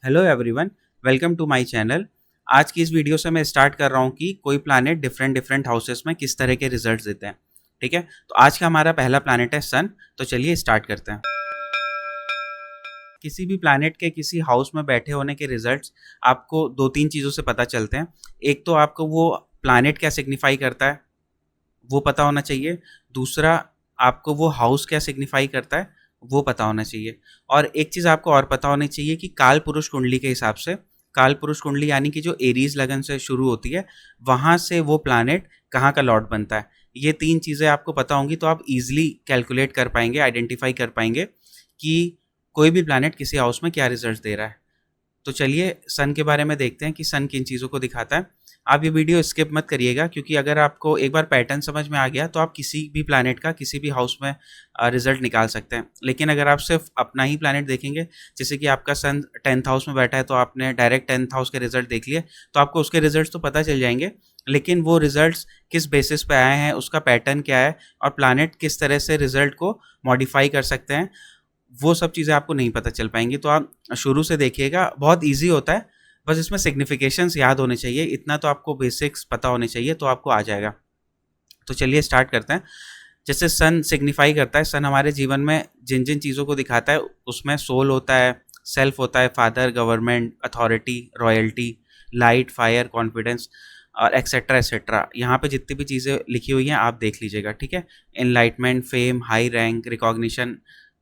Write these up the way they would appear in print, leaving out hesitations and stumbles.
Hello everyone, welcome to my channel. आज की इस वीडियो से मैं स्टार्ट कर रहा हूँ कि कोई प्लैनेट डिफरेंट डिफरेंट हाउसेस में किस तरह के रिजल्ट्स देते हैं। ठीक है, तो आज का हमारा पहला प्लैनेट है सन। तो चलिए स्टार्ट करते हैं। किसी भी प्लैनेट के किसी हाउस में बैठे होने के रिजल्ट्स आपको दो तीन चीज़ों से पता चलते हैं। एक तो आपको वो प्लैनेट क्या सिग्निफाई करता है वो पता होना चाहिए। दूसरा, आपको वो हाउस क्या सिग्निफाई करता है वो पता होना चाहिए। और एक चीज़ आपको और पता होनी चाहिए कि काल पुरुष कुंडली के हिसाब से, काल पुरुष कुंडली यानी कि जो एरीज लगन से शुरू होती है, वहाँ से वो प्लैनेट कहाँ का लॉर्ड बनता है। ये तीन चीज़ें आपको पता होंगी तो आप इजीली कैलकुलेट कर पाएंगे, आइडेंटिफाई कर पाएंगे कि कोई भी प्लैनेट किसी हाउस में क्या रिजल्ट दे रहा है। तो चलिए सन के बारे में देखते हैं कि सन किन चीज़ों को दिखाता है। आप ये वीडियो स्किप मत करिएगा, क्योंकि अगर आपको एक बार पैटर्न समझ में आ गया तो आप किसी भी प्लैनेट का किसी भी हाउस में रिजल्ट निकाल सकते हैं। लेकिन अगर आप सिर्फ अपना ही प्लैनेट देखेंगे, जैसे कि आपका सन 10th हाउस में बैठा है तो आपने डायरेक्ट 10th हाउस के रिजल्ट देख लिए, तो आपको उसके रिजल्ट तो पता चल जाएंगे, लेकिन वो रिजल्ट्स किस बेसिस पे आए हैं, उसका पैटर्न क्या है और प्लैनेट किस तरह से रिजल्ट को मॉडिफाई कर सकते हैं, वो सब चीज़ें आपको नहीं पता चल पाएंगी। तो आप शुरू से देखिएगा, बहुत ईजी होता है, बस इसमें सिग्निफिकेशंस याद होने चाहिए, इतना तो आपको बेसिक्स पता होने चाहिए तो आपको आ जाएगा। तो चलिए स्टार्ट करते हैं। जैसे सन सिग्निफाई करता है, सन हमारे जीवन में जिन जिन चीज़ों को दिखाता है उसमें सोल होता है, सेल्फ होता है, father, government, authority, royalty, light, fire, confidence और एक्सेट्रा एक्सेट्रा। यहाँ पे जितनी भी चीज़ें लिखी हुई हैं आप देख लीजिएगा, ठीक है। Enlightenment, fame, high rank, recognition,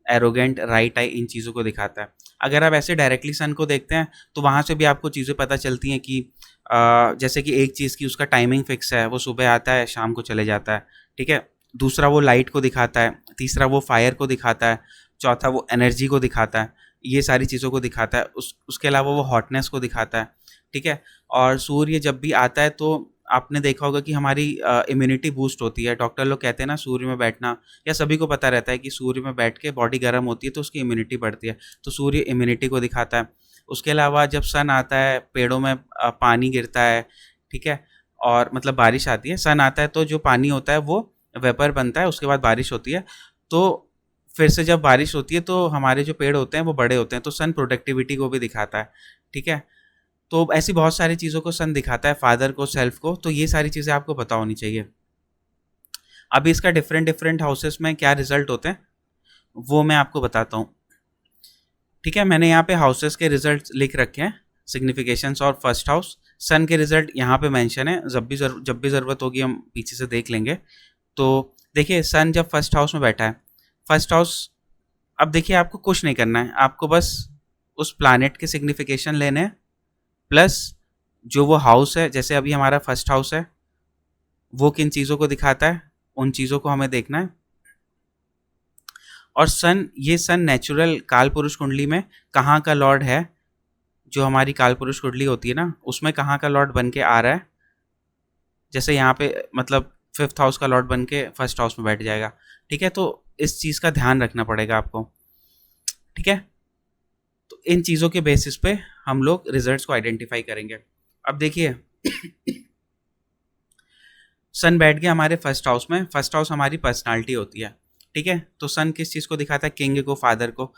arrogant, right eye, इन चीज़ों को दिखाता है। अगर आप ऐसे डायरेक्टली सन को देखते हैं तो वहाँ से भी आपको चीज़ें पता चलती हैं कि जैसे कि एक चीज़ की उसका टाइमिंग फिक्स है, वो सुबह आता है शाम को चले जाता है, ठीक है। दूसरा वो लाइट को दिखाता है, तीसरा वो फायर को दिखाता है, चौथा वो एनर्जी को दिखाता है, ये सारी चीज़ों को दिखाता है। उसके अलावा वो हॉटनेस को दिखाता है, ठीक है। और सूर्य जब भी आता है तो आपने देखा होगा कि हमारी इम्यूनिटी बूस्ट होती है। डॉक्टर लोग कहते हैं ना सूर्य में बैठना, या सभी को पता रहता है कि सूर्य में बैठ के बॉडी गर्म होती है तो उसकी इम्यूनिटी बढ़ती है, तो सूर्य इम्यूनिटी को दिखाता है। उसके अलावा जब सन आता है, पेड़ों में पानी गिरता है, ठीक है, और मतलब बारिश आती है, सन आता है तो जो पानी होता है वो वेपर बनता है, उसके बाद बारिश होती है। तो फिर से जब बारिश होती है तो हमारे जो पेड़ होते हैं वो बड़े होते हैं, तो सन प्रोडक्टिविटी को भी दिखाता है, ठीक है। तो ऐसी बहुत सारी चीज़ों को सन दिखाता है, फादर को, सेल्फ को, तो ये सारी चीज़ें आपको पता होनी चाहिए। अभी इसका डिफरेंट डिफरेंट हाउसेस में क्या रिजल्ट होते हैं वो मैं आपको बताता हूँ, ठीक है। मैंने यहाँ पे हाउसेस के रिजल्ट लिख रखे हैं, सिग्निफिकेशंस और फर्स्ट हाउस। सन के रिजल्ट यहाँ पे मेंशन है, जब भी ज़रूरत होगी हम पीछे से देख लेंगे। तो देखिए सन जब फर्स्ट हाउस में बैठा है, फर्स्ट हाउस, अब देखिए आपको कुछ नहीं करना है, आपको बस उस प्लैनेट के सिग्निफिकेशन लेने हैं, प्लस जो वो हाउस है, जैसे अभी हमारा फर्स्ट हाउस है, वो किन चीज़ों को दिखाता है उन चीज़ों को हमें देखना है। और सन, ये सन नेचुरल काल पुरुष कुंडली में कहाँ का लॉर्ड है, जो हमारी काल पुरुष कुंडली होती है ना उसमें कहाँ का लॉर्ड बन के आ रहा है। जैसे यहाँ पे मतलब 5th हाउस का लॉर्ड बन के फर्स्ट हाउस में बैठ जाएगा, ठीक है। तो इस चीज़ का ध्यान रखना पड़ेगा आपको, ठीक है। तो इन चीज़ों के बेसिस पे हम लोग रिजल्ट्स को आइडेंटिफाई करेंगे। अब देखिए सन बैठ गया हमारे फर्स्ट हाउस में, फर्स्ट हाउस हमारी पर्सनालिटी होती है, ठीक है। तो सन किस चीज़ को दिखाता है, किंग को, फादर को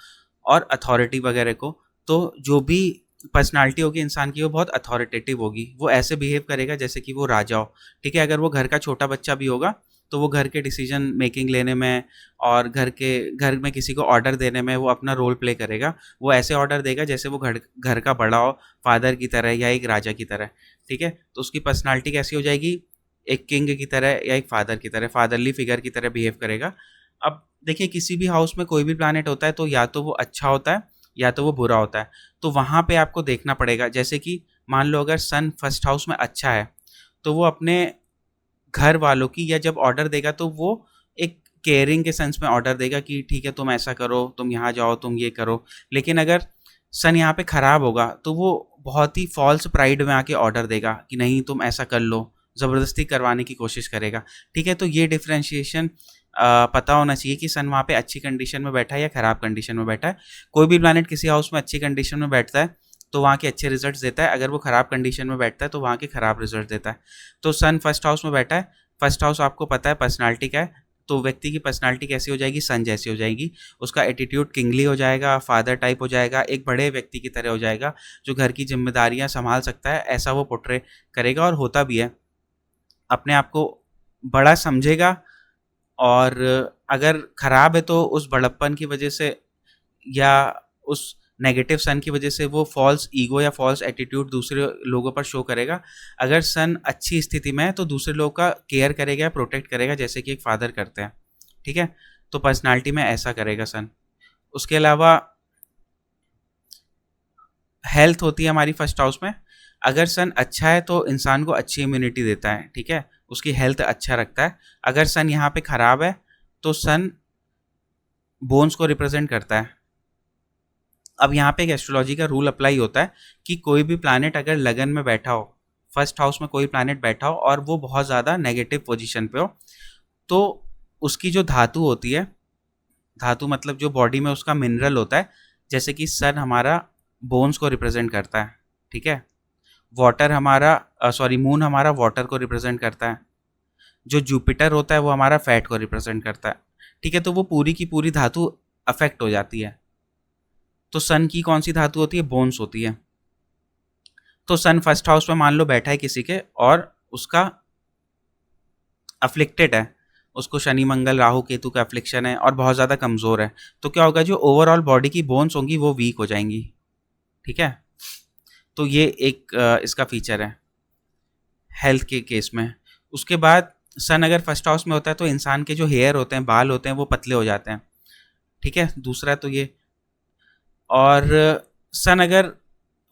और अथॉरिटी वगैरह को। तो जो भी पर्सनालिटी होगी इंसान की वो बहुत अथॉरिटेटिव होगी, वो ऐसे बिहेव करेगा जैसे कि वो राजा हो, ठीक है। अगर वो घर का छोटा बच्चा भी होगा तो वो घर के डिसीजन मेकिंग लेने में और घर में किसी को ऑर्डर देने में वो अपना रोल प्ले करेगा। वो ऐसे ऑर्डर देगा जैसे वो घर का बड़ा हो, फादर की तरह या एक राजा की तरह, ठीक है। तो उसकी पर्सनालिटी कैसी हो जाएगी, एक किंग की तरह या एक फादर की तरह, फादरली फिगर की तरह बिहेव करेगा। अब देखिए किसी भी हाउस में कोई भी प्लैनेट होता है तो या तो वो अच्छा होता है या तो वो बुरा होता है। तो वहाँ पे आपको देखना पड़ेगा, जैसे कि मान लो अगर सन फर्स्ट हाउस में अच्छा है तो वो अपने घर वालों की, या जब ऑर्डर देगा तो वो एक केयरिंग के सेंस में ऑर्डर देगा कि ठीक है तुम ऐसा करो, तुम यहाँ जाओ, तुम ये करो। लेकिन अगर सन यहाँ पे ख़राब होगा तो वो बहुत ही फॉल्स प्राइड में आके ऑर्डर देगा कि नहीं तुम ऐसा कर लो, ज़बरदस्ती करवाने की कोशिश करेगा, ठीक है। तो ये डिफ्रेंशिएशन पता होना चाहिए कि सन वहाँ पे अच्छी कंडीशन में बैठा है या ख़राब कंडीशन में बैठा है। कोई भी प्लैनेट किसी हाउस में अच्छी कंडीशन में बैठता है तो वहाँ के अच्छे रिजल्ट्स देता है, अगर वो ख़राब कंडीशन में बैठता है तो वहाँ के ख़राब रिजल्ट देता है। तो सन फर्स्ट हाउस में बैठा है, फर्स्ट हाउस आपको पता है पर्सनालिटी का है, तो व्यक्ति की पर्सनालिटी कैसी हो जाएगी, सन जैसी हो जाएगी। उसका एटीट्यूड किंगली हो जाएगा, फादर टाइप हो जाएगा, एक बड़े व्यक्ति की तरह हो जाएगा जो घर की जिम्मेदारियां संभाल सकता है, ऐसा वो पोर्ट्रे करेगा और होता भी है। अपने आप को बड़ा समझेगा, और अगर खराब है तो उस बड़प्पन की वजह से या उस नेगेटिव सन की वजह से वो फॉल्स ईगो या फॉल्स एटीट्यूड दूसरे लोगों पर शो करेगा। अगर सन अच्छी स्थिति में है तो दूसरे लोगों का केयर करेगा, प्रोटेक्ट करेगा, जैसे कि एक फादर करते हैं। ठीक है, तो पर्सनालिटी में ऐसा करेगा सन। उसके अलावा हेल्थ होती है हमारी फर्स्ट हाउस में। अगर सन अच्छा है तो इंसान को अच्छी इम्यूनिटी देता है, ठीक है, उसकी हेल्थ अच्छा रखता है। अगर सन यहाँ पे खराब है तो सन बोन्स को रिप्रेजेंट करता है। अब यहाँ पे एक एस्ट्रोलॉजी का रूल अप्लाई होता है कि कोई भी प्लैनेट अगर लगन में बैठा हो, फर्स्ट हाउस में कोई प्लैनेट बैठा हो और वो बहुत ज़्यादा नेगेटिव पोजीशन पे हो, तो उसकी जो धातु होती है, धातु मतलब जो बॉडी में उसका मिनरल होता है, जैसे कि सन हमारा बोन्स को रिप्रेजेंट करता है, ठीक है, वाटर हमारा मून हमारा वाटर को रिप्रेजेंट करता है, जो जुपिटर होता है वो हमारा फैट को रिप्रेजेंट करता है। ठीक है, तो वो पूरी की पूरी धातु अफेक्ट हो जाती है। तो सन की कौन सी धातु होती है, बोन्स होती है। तो सन फर्स्ट हाउस में मान लो बैठा है किसी के और उसका अफ्लिक्टेड है, उसको शनि मंगल राहु केतु का अफ्लिक्शन है और बहुत ज़्यादा कमज़ोर है, तो क्या होगा, जो ओवरऑल बॉडी की बोन्स होंगी वो वीक हो जाएंगी। ठीक है, तो ये एक इसका फीचर है हेल्थ के केस में। उसके बाद सन अगर फर्स्ट हाउस में होता है तो इंसान के जो हेयर होते हैं, बाल होते हैं, वो पतले हो जाते हैं। ठीक है, दूसरा तो ये। और सन अगर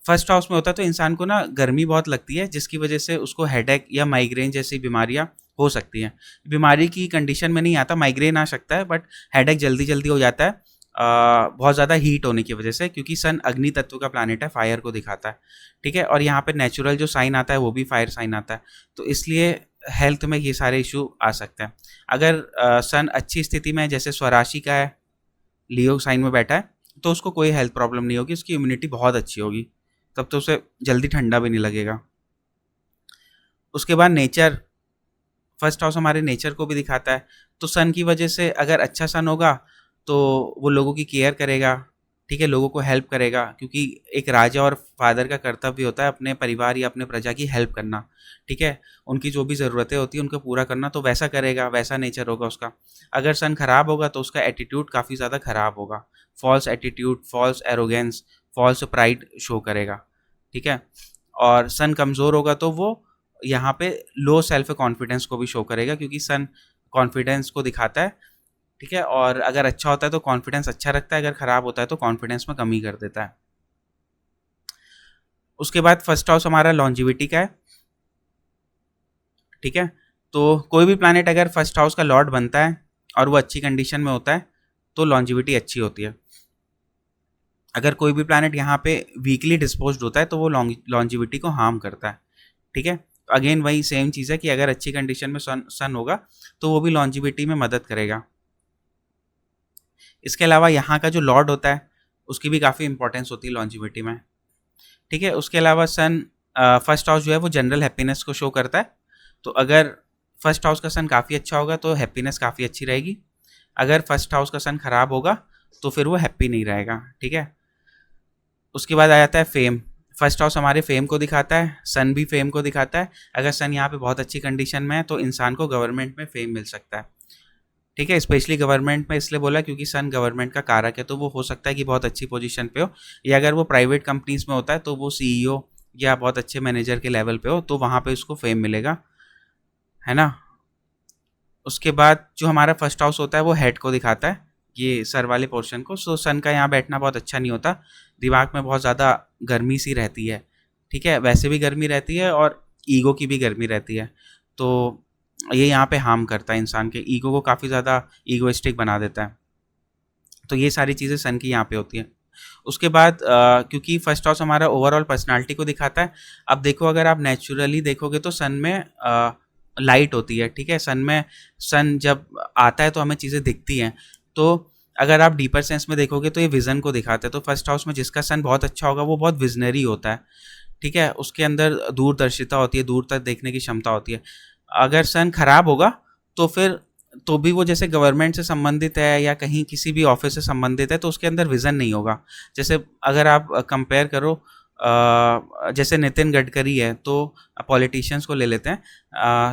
फर्स्ट हाउस में होता है तो इंसान को ना गर्मी बहुत लगती है, जिसकी वजह से उसको हेडेक या माइग्रेन जैसी बीमारियां हो सकती हैं। बीमारी की कंडीशन में नहीं आता, माइग्रेन आ सकता है, बट हेडेक जल्दी जल्दी हो जाता है बहुत ज़्यादा हीट होने की वजह से, क्योंकि सन अग्नि तत्व का प्लानिट है, फायर को दिखाता है। ठीक है, और यहाँ पे नेचुरल जो साइन आता है वो भी फायर साइन आता है, तो इसलिए हेल्थ में ये सारे इशू आ सकते हैं। अगर सन अच्छी स्थिति में जैसे स्वराशि का है, लियो साइन में बैठा है, तो उसको कोई हेल्थ प्रॉब्लम नहीं होगी, उसकी इम्यूनिटी बहुत अच्छी होगी, तब तो उसे जल्दी ठंडा भी नहीं लगेगा। उसके बाद नेचर, फर्स्ट हाउस हमारे नेचर को भी दिखाता है, तो सन की वजह से अगर अच्छा सन होगा तो वो लोगों की केयर करेगा, ठीक है, लोगों को हेल्प करेगा, क्योंकि एक राजा और फादर का कर्तव्य होता है अपने परिवार या अपने प्रजा की हेल्प करना। ठीक है, उनकी जो भी ज़रूरतें होती हैं उनको पूरा करना, तो वैसा करेगा, वैसा नेचर होगा उसका। अगर सन खराब होगा तो उसका एटीट्यूड काफ़ी ज़्यादा खराब होगा, false attitude, false arrogance, false pride show करेगा। ठीक है, और सन कमज़ोर होगा तो वो यहाँ पे लो सेल्फ कॉन्फिडेंस को भी शो करेगा, क्योंकि सन कॉन्फिडेंस को दिखाता है। ठीक है, और अगर अच्छा होता है तो कॉन्फिडेंस अच्छा रखता है, अगर खराब होता है तो कॉन्फिडेंस में कमी कर देता है। उसके बाद फर्स्ट हाउस हमारा लॉन्जिविटी का है। ठीक है, तो कोई भी प्लैनेट अगर फर्स्ट हाउस का लॉर्ड बनता है और वो अच्छी कंडीशन में होता है तो लॉन्जिविटी अच्छी होती है। अगर कोई भी प्लैनेट यहाँ पे वीकली डिस्पोज्ड होता है तो वो लॉन्जिविटी को हार्म करता है। ठीक है, तो अगेन वही सेम चीज़ है कि अगर अच्छी कंडीशन में सन होगा तो वो भी लॉन्जिविटी में मदद करेगा। इसके अलावा यहाँ का जो लॉर्ड होता है उसकी भी काफ़ी इंपॉर्टेंस होती है लॉन्जिविटी में। ठीक है, उसके अलावा सन फर्स्ट हाउस जो है वो जनरल हैप्पीनेस को शो करता है, तो अगर फर्स्ट हाउस का सन काफ़ी अच्छा होगा तो हैप्पीनेस काफ़ी अच्छी रहेगी। अगर फर्स्ट हाउस का सन खराब होगा तो फिर वो हैप्पी नहीं रहेगा। ठीक है, उसके बाद आ जाता है फेम। फर्स्ट हाउस हमारे फेम को दिखाता है, सन भी फेम को दिखाता है। अगर सन यहाँ पे बहुत अच्छी कंडीशन में है तो इंसान को गवर्नमेंट में फेम मिल सकता है। ठीक है, स्पेशली गवर्नमेंट में इसलिए बोला क्योंकि सन गवर्नमेंट का कारक है, तो वो हो सकता है कि बहुत अच्छी पोजीशन पे हो, या अगर वो प्राइवेट कंपनीज में होता है तो वो सीईओ या बहुत अच्छे मैनेजर के लेवल पे हो, तो वहाँ पे उसको फेम मिलेगा, है ना। उसके बाद जो हमारा फर्स्ट हाउस होता है वो हेड को दिखाता है, ये सर वाले पोर्शन को। सो सन का यहाँ बैठना बहुत अच्छा नहीं होता, दिमाग में बहुत ज़्यादा गर्मी सी रहती है। ठीक है, वैसे भी गर्मी रहती है और ईगो की भी गर्मी रहती है, तो ये यहाँ पे हार्म करता है इंसान के ईगो को, काफ़ी ज़्यादा ईगोइस्टिक बना देता है। तो ये सारी चीज़ें सन की यहाँ पे होती हैं। उसके बाद क्योंकि फर्स्ट हाउस हमारा ओवरऑल पर्सनालिटी को दिखाता है, अब देखो अगर आप नेचुरली देखोगे तो सन में लाइट होती है। ठीक है, सन जब आता है तो हमें चीज़ें दिखती हैं, तो अगर आप डीपर सेंस में देखोगे तो ये विज़न को दिखाता है। तो फर्स्ट हाउस में जिसका सन बहुत अच्छा होगा वो बहुत विजनरी होता है। ठीक है, उसके अंदर दूरदर्शिता होती है, दूर तक देखने की क्षमता होती है। अगर सन खराब होगा तो फिर तो भी वो जैसे गवर्नमेंट से संबंधित है या कहीं किसी भी ऑफिस से संबंधित है तो उसके अंदर विज़न नहीं होगा। जैसे अगर आप कंपेयर करो जैसे नितिन गडकरी है तो पॉलिटिशियंस को ले लेते हैं,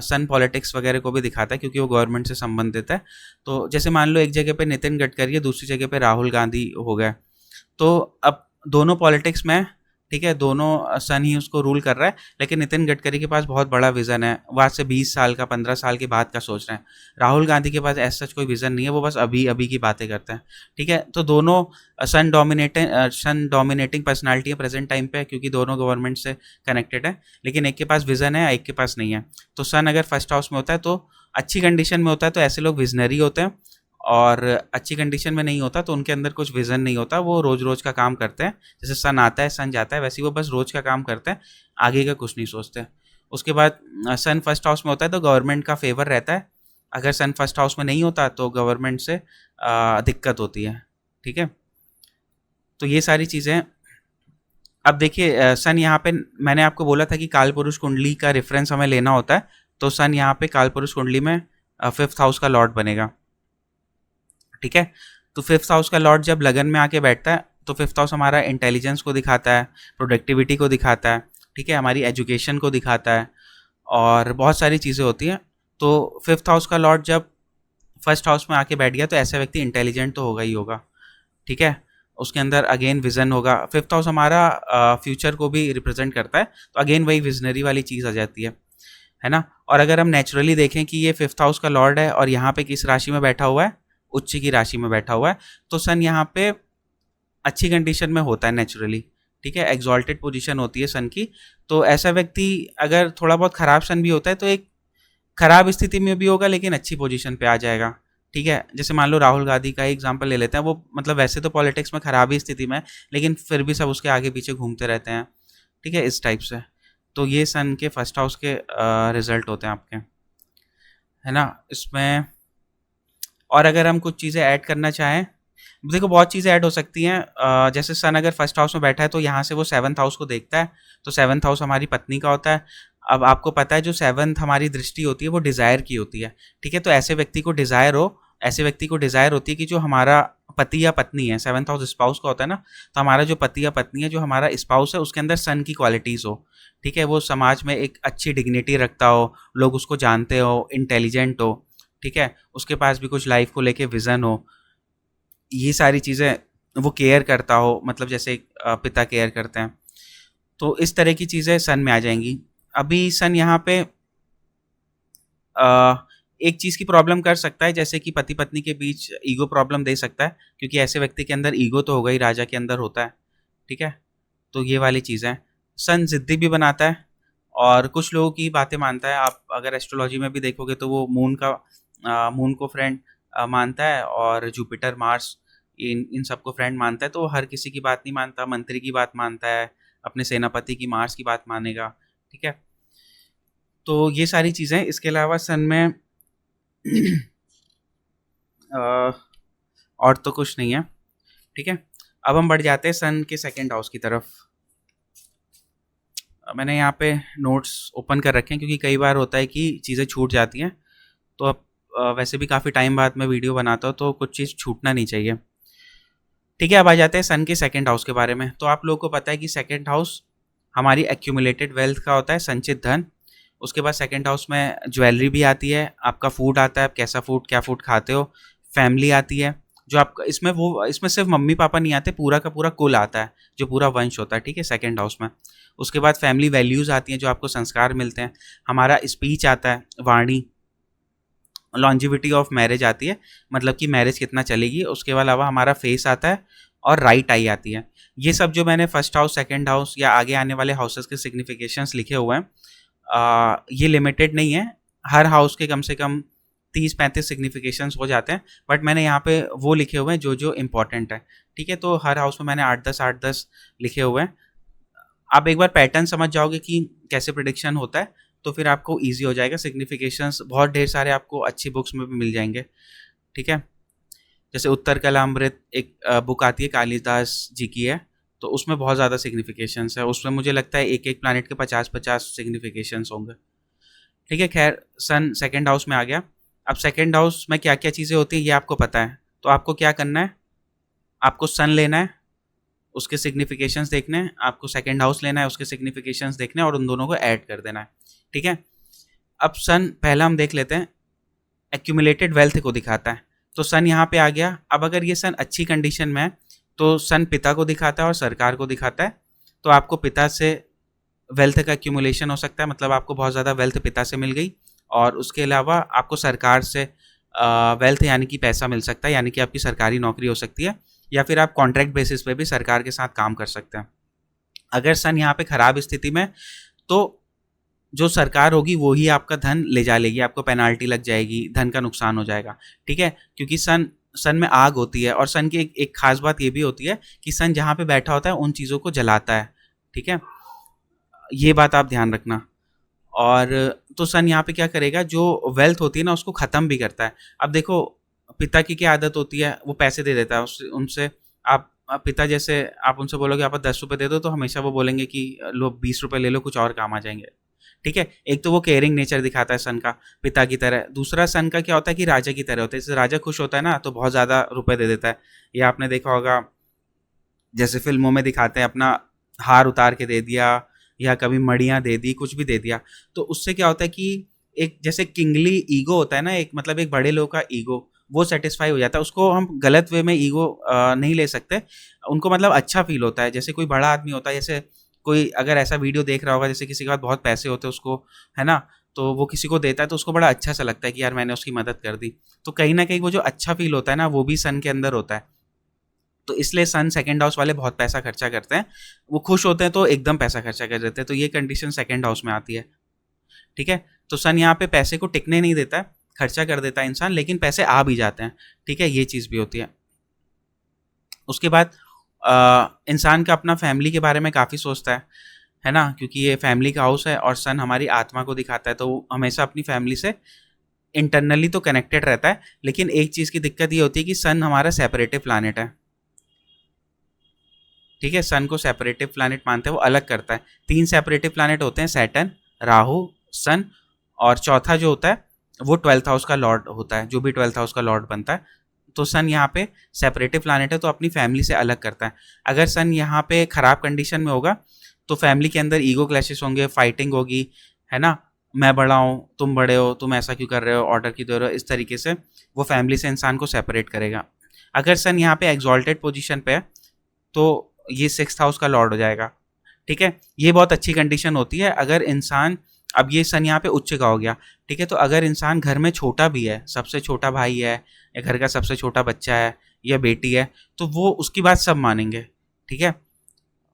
सन पॉलिटिक्स वगैरह को भी दिखाता है क्योंकि वो गवर्नमेंट से संबंधित है। तो जैसे मान लो एक जगह पे नितिन गडकरी है, दूसरी जगह पे राहुल गांधी हो गए, तो अब दोनों पॉलिटिक्स में, ठीक है, दोनों सन ही उसको रूल कर रहा है, लेकिन नितिन गडकरी के पास बहुत बड़ा विजन है, वो आज से 20 साल का 15 साल के बाद का सोच रहे हैं। राहुल गांधी के पास ऐसा कोई विजन नहीं है, वो बस अभी अभी की बातें करते हैं। ठीक है, तो दोनों सन डोमिनेटिंग पर्सनालिटी है प्रेजेंट टाइम पे, क्योंकि दोनों गवर्नमेंट से कनेक्टेड है, लेकिन एक के पास विजन है, एक के पास नहीं है। तो सन अगर फर्स्ट हाउस में होता है तो अच्छी कंडीशन में होता है तो ऐसे लोग विजनरी होते हैं, और अच्छी कंडीशन में नहीं होता तो उनके अंदर कुछ विज़न नहीं होता, वो रोज़ रोज़ का काम करते हैं। जैसे सन आता है सन जाता है, वैसे ही वो बस रोज़ का काम करते हैं, आगे का कुछ नहीं सोचते। उसके बाद सन फर्स्ट हाउस में होता है तो गवर्नमेंट का फेवर रहता है, अगर सन फर्स्ट हाउस में नहीं होता तो गवर्नमेंट से दिक्कत होती है। ठीक है, तो ये सारी चीज़ें। अब देखिए सन यहाँ पे मैंने आपको बोला था कि काल पुरुष कुंडली का रेफरेंस हमें लेना होता है, तो सन यहाँ पे काल पुरुष कुंडली में फिफ्थ हाउस का लॉर्ड बनेगा। ठीक है, तो फिफ्थ हाउस का लॉर्ड जब लगन में आके बैठता है तो फिफ्थ हाउस हमारा इंटेलिजेंस को दिखाता है, प्रोडक्टिविटी को दिखाता है, ठीक है, हमारी एजुकेशन को दिखाता है, और बहुत सारी चीज़ें होती हैं। तो फिफ्थ हाउस का लॉर्ड जब फर्स्ट हाउस में आके बैठ गया तो ऐसा व्यक्ति इंटेलिजेंट तो होगा ही होगा। ठीक है, उसके अंदर अगेन विजन होगा। फिफ्थ हाउस हमारा फ्यूचर को भी रिप्रेजेंट करता है, तो अगेन वही विजनरी वाली चीज़ आ जाती है ना। और अगर हम नेचुरली देखें कि ये फिफ्थ हाउस का लॉर्ड है और यहाँ पे किस राशि में बैठा हुआ है, उच्च की राशि में बैठा हुआ है, तो सन यहाँ पे अच्छी कंडीशन में होता है नेचुरली। ठीक है, एग्जॉल्टेड पोजीशन होती है सन की। तो ऐसा व्यक्ति अगर थोड़ा बहुत खराब सन भी होता है तो एक खराब स्थिति में भी होगा लेकिन अच्छी पोजीशन पे आ जाएगा। ठीक है, जैसे मान लो राहुल गांधी का एग्जांपल ले लेते हैं, वो मतलब वैसे तो पॉलिटिक्स में खराब ही स्थिति में है, लेकिन फिर भी सब उसके आगे पीछे घूमते रहते हैं। ठीक है, इस टाइप से। तो ये सन के फर्स्ट हाउस के रिजल्ट होते हैं आपके, है ना। इसमें और अगर हम कुछ चीज़ें ऐड करना चाहें, देखो बहुत चीज़ें ऐड हो सकती हैं। जैसे सन अगर फर्स्ट हाउस में बैठा है तो यहाँ से वो सेवन्थ हाउस को देखता है, तो सेवन्थ हाउस हमारी पत्नी का होता है। अब आपको पता है जो सेवन्थ हमारी दृष्टि होती है वो डिज़ायर की होती है। ठीक है, तो ऐसे व्यक्ति को डिज़ायर होती है कि जो हमारा पति या पत्नी है, सेवन्थ हाउस स्पाउस का होता है ना, तो हमारा जो पति या पत्नी है, जो हमारा स्पाउस है, उसके अंदर सन की क्वालिटीज़ हो। ठीक है, वो समाज में एक अच्छी डिग्निटी रखता हो, लोग उसको जानते हो, इंटेलिजेंट हो। ठीक है, उसके पास भी कुछ लाइफ को लेके विज़न हो, ये सारी चीज़ें वो केयर करता हो, मतलब जैसे पिता केयर करते हैं, तो इस तरह की चीज़ें सन में आ जाएंगी। अभी सन यहाँ पे एक चीज़ की प्रॉब्लम कर सकता है, जैसे कि पति पत्नी के बीच ईगो प्रॉब्लम दे सकता है, क्योंकि ऐसे व्यक्ति के अंदर ईगो तो होगा ही, राजा के अंदर होता है। ठीक है, तो ये वाली चीज़ें। सन ज़िद्दी भी बनाता है और कुछ लोगों की बातें मानता है। आप अगर एस्ट्रोलॉजी में भी देखोगे तो वो मून को फ्रेंड मानता है, और जुपिटर मार्स इन इन सबको फ्रेंड मानता है। तो वो हर किसी की बात नहीं मानता, मंत्री की बात मानता है, अपने सेनापति की मार्स की बात मानेगा। ठीक है, तो ये सारी चीज़ें। इसके अलावा सन में और तो कुछ नहीं है। ठीक है, अब हम बढ़ जाते हैं सन के सेकंड हाउस की तरफ। मैंने यहाँ पे नोट्स ओपन कर रखे हैं क्योंकि कई बार होता है कि चीज़ें छूट जाती हैं, तो अब वैसे भी काफ़ी टाइम बाद मैं वीडियो बनाता हूँ तो कुछ चीज़ छूटना नहीं चाहिए। ठीक है, अब आ जाते हैं सन के सेकंड हाउस के बारे में। तो आप लोगों को पता है कि सेकंड हाउस हमारी एक्यूमुलेटेड वेल्थ का होता है, संचित धन। उसके बाद सेकंड हाउस में ज्वेलरी भी आती है, आपका फूड आता है, आप कैसा फूड क्या फूड खाते हो, फैमिली आती है, जो आपका इसमें सिर्फ मम्मी पापा नहीं आते, पूरा का पूरा कुल आता है, जो पूरा वंश होता है। ठीक है, सेकंड हाउस में। उसके बाद फैमिली वैल्यूज़ आती हैं, जो आपको संस्कार मिलते हैं। हमारा स्पीच आता है, वाणी। लॉन्जिविटी ऑफ मैरिज आती है, मतलब कि मैरिज कितना चलेगी। उसके अलावा हमारा फेस आता है और राइट आई आती है। ये सब जो मैंने फर्स्ट हाउस सेकंड हाउस या आगे आने वाले हाउसेस के सिग्निफिकेशंस लिखे हुए हैं, ये लिमिटेड नहीं है, हर हाउस के कम से कम 30-35 सिग्निफिकेशंस हो जाते हैं, बट मैंने यहाँ पे वो लिखे हुए हैं जो जो इम्पोर्टेंट है। ठीक है, तो हर हाउस में मैंने 8-10 लिखे हुए हैं। आप एक बार पैटर्न समझ जाओगे कि कैसे प्रिडिक्शन होता है तो फिर आपको ईजी हो जाएगा। सिग्निफिकेशंस बहुत ढेर सारे आपको अच्छी बुक्स में भी मिल जाएंगे। ठीक है, जैसे उत्तर कलामृत एक बुक आती है, कालिदास जी की है, तो उसमें बहुत ज़्यादा सिग्निफिकेशंस है। उसमें मुझे लगता है एक एक प्लानट के 50-50 सिग्निफिकेशंस होंगे। ठीक है, खैर सन सेकंड हाउस में आ गया। अब सेकंड हाउस में क्या क्या चीज़ें होती हैं ये आपको पता है, तो आपको क्या करना है, आपको सन लेना है, उसके सिग्निफिकेशंस देखने हैं, आपको सेकंड हाउस लेना है, उसके सिग्निफिकेशंस देखने हैं और उन दोनों को ऐड कर देना है। ठीक है, अब सन पहला हम देख लेते हैं, एक्यूमुलेटेड वेल्थ को दिखाता है, तो सन यहाँ पे आ गया। अब अगर ये सन अच्छी कंडीशन में है तो सन पिता को दिखाता है और सरकार को दिखाता है, तो आपको पिता से वेल्थ का एक्यूमुलेशन हो सकता है, मतलब आपको बहुत ज़्यादा वेल्थ पिता से मिल गई, और उसके अलावा आपको सरकार से वेल्थ यानी कि पैसा मिल सकता है, यानी कि आपकी सरकारी नौकरी हो सकती है, या फिर आप कॉन्ट्रैक्ट बेसिस पे भी सरकार के साथ काम कर सकते हैं। अगर सन यहाँ पे खराब स्थिति में, तो जो सरकार होगी वो ही आपका धन ले जा लेगी, आपको पेनाल्टी लग जाएगी, धन का नुकसान हो जाएगा। ठीक है, क्योंकि सन सन में आग होती है, और सन की एक खास बात ये भी होती है कि सन जहाँ पे बैठा होता है उन चीज़ों को जलाता है। ठीक है, ये बात आप ध्यान रखना। और तो सन यहाँ पे क्या करेगा, जो वेल्थ होती है ना उसको ख़त्म भी करता है। अब देखो, पिता की क्या आदत होती है, वो पैसे दे देता है, उनसे आप पिता जैसे आप उनसे बोलोगे आप 10 रुपये दे दो, तो हमेशा वो बोलेंगे कि लो 20 रुपये ले लो, कुछ और काम आ जाएंगे। ठीक है, एक तो वो केयरिंग नेचर दिखाता है सन का, पिता की तरह। दूसरा सन का क्या होता है कि राजा की तरह होता है, जैसे राजा खुश होता है ना तो बहुत ज़्यादा रुपए दे देता है। ये आपने देखा होगा, जैसे फिल्मों में दिखाते हैं, अपना हार उतार के दे दिया, या कभी मड़ियाँ दे दी, कुछ भी दे दिया। तो उससे क्या होता है कि एक जैसे किंगली ईगो होता है ना, एक मतलब एक बड़े लोग का ईगो, वो सेटिस्फाई हो जाता है। उसको हम गलत वे में ईगो नहीं ले सकते, उनको मतलब अच्छा फील होता है। जैसे कोई बड़ा आदमी होता है, जैसे कोई अगर ऐसा वीडियो देख रहा होगा, जैसे किसी के पास बहुत पैसे होते हैं उसको, है ना, तो वो किसी को देता है तो उसको बड़ा अच्छा सा लगता है कि यार मैंने उसकी मदद कर दी। तो कहीं ना कहीं वो जो अच्छा फील होता है ना, वो भी सन के अंदर होता है। तो इसलिए सन सेकंड हाउस वाले बहुत पैसा खर्चा करते हैं, वो खुश होते हैं तो एकदम पैसा खर्चा कर देते हैं, तो ये कंडीशन सेकंड हाउस में आती है। ठीक है, तो सन यहाँ पे पैसे को टिकने नहीं देता है, खर्चा कर देता है इंसान, लेकिन पैसे आ भी जाते हैं। ठीक है, ये चीज़ भी होती है। उसके बाद इंसान का अपना फैमिली के बारे में काफ़ी सोचता है ना, क्योंकि ये फैमिली का हाउस है, और सन हमारी आत्मा को दिखाता है, तो वो हमेशा अपनी फैमिली से इंटरनली तो कनेक्टेड रहता है। लेकिन एक चीज़ की दिक्कत ये होती है कि सन हमारा सेपरेटिव प्लानट है। ठीक है, सन को सेपरेटिव प्लानट मानते हैं, वो अलग करता है। 3 सेपरेटिव प्लानट होते हैं, सैटर्न, राहु, सन, और चौथा जो होता है वो 12th हाउस का लॉर्ड होता है, जो भी 12th हाउस का लॉर्ड बनता है। तो सन यहाँ पे सेपरेटिव प्लानट है, तो अपनी फैमिली से अलग करता है। अगर सन यहाँ पे खराब कंडीशन में होगा तो फैमिली के अंदर ईगो क्लैशेस होंगे, फाइटिंग होगी, है ना, मैं बड़ा हूँ, तुम बड़े हो, तुम ऐसा क्यों कर रहे हो, ऑर्डर क्यों दे रहे हो, इस तरीके से वो फैमिली से इंसान को सेपरेट करेगा। अगर सन यहाँ पे एग्जॉल्टेड पोजीशन पे है तो ये 6th हाउस का लॉर्ड हो जाएगा। ठीक है, ये बहुत अच्छी कंडीशन होती है अगर इंसान, अब ये सन यहाँ पे उच्च का हो गया। ठीक है, तो अगर इंसान घर में छोटा भी है, सबसे छोटा भाई है, या घर का सबसे छोटा बच्चा है या बेटी है, तो वो उसकी बात सब मानेंगे। ठीक है,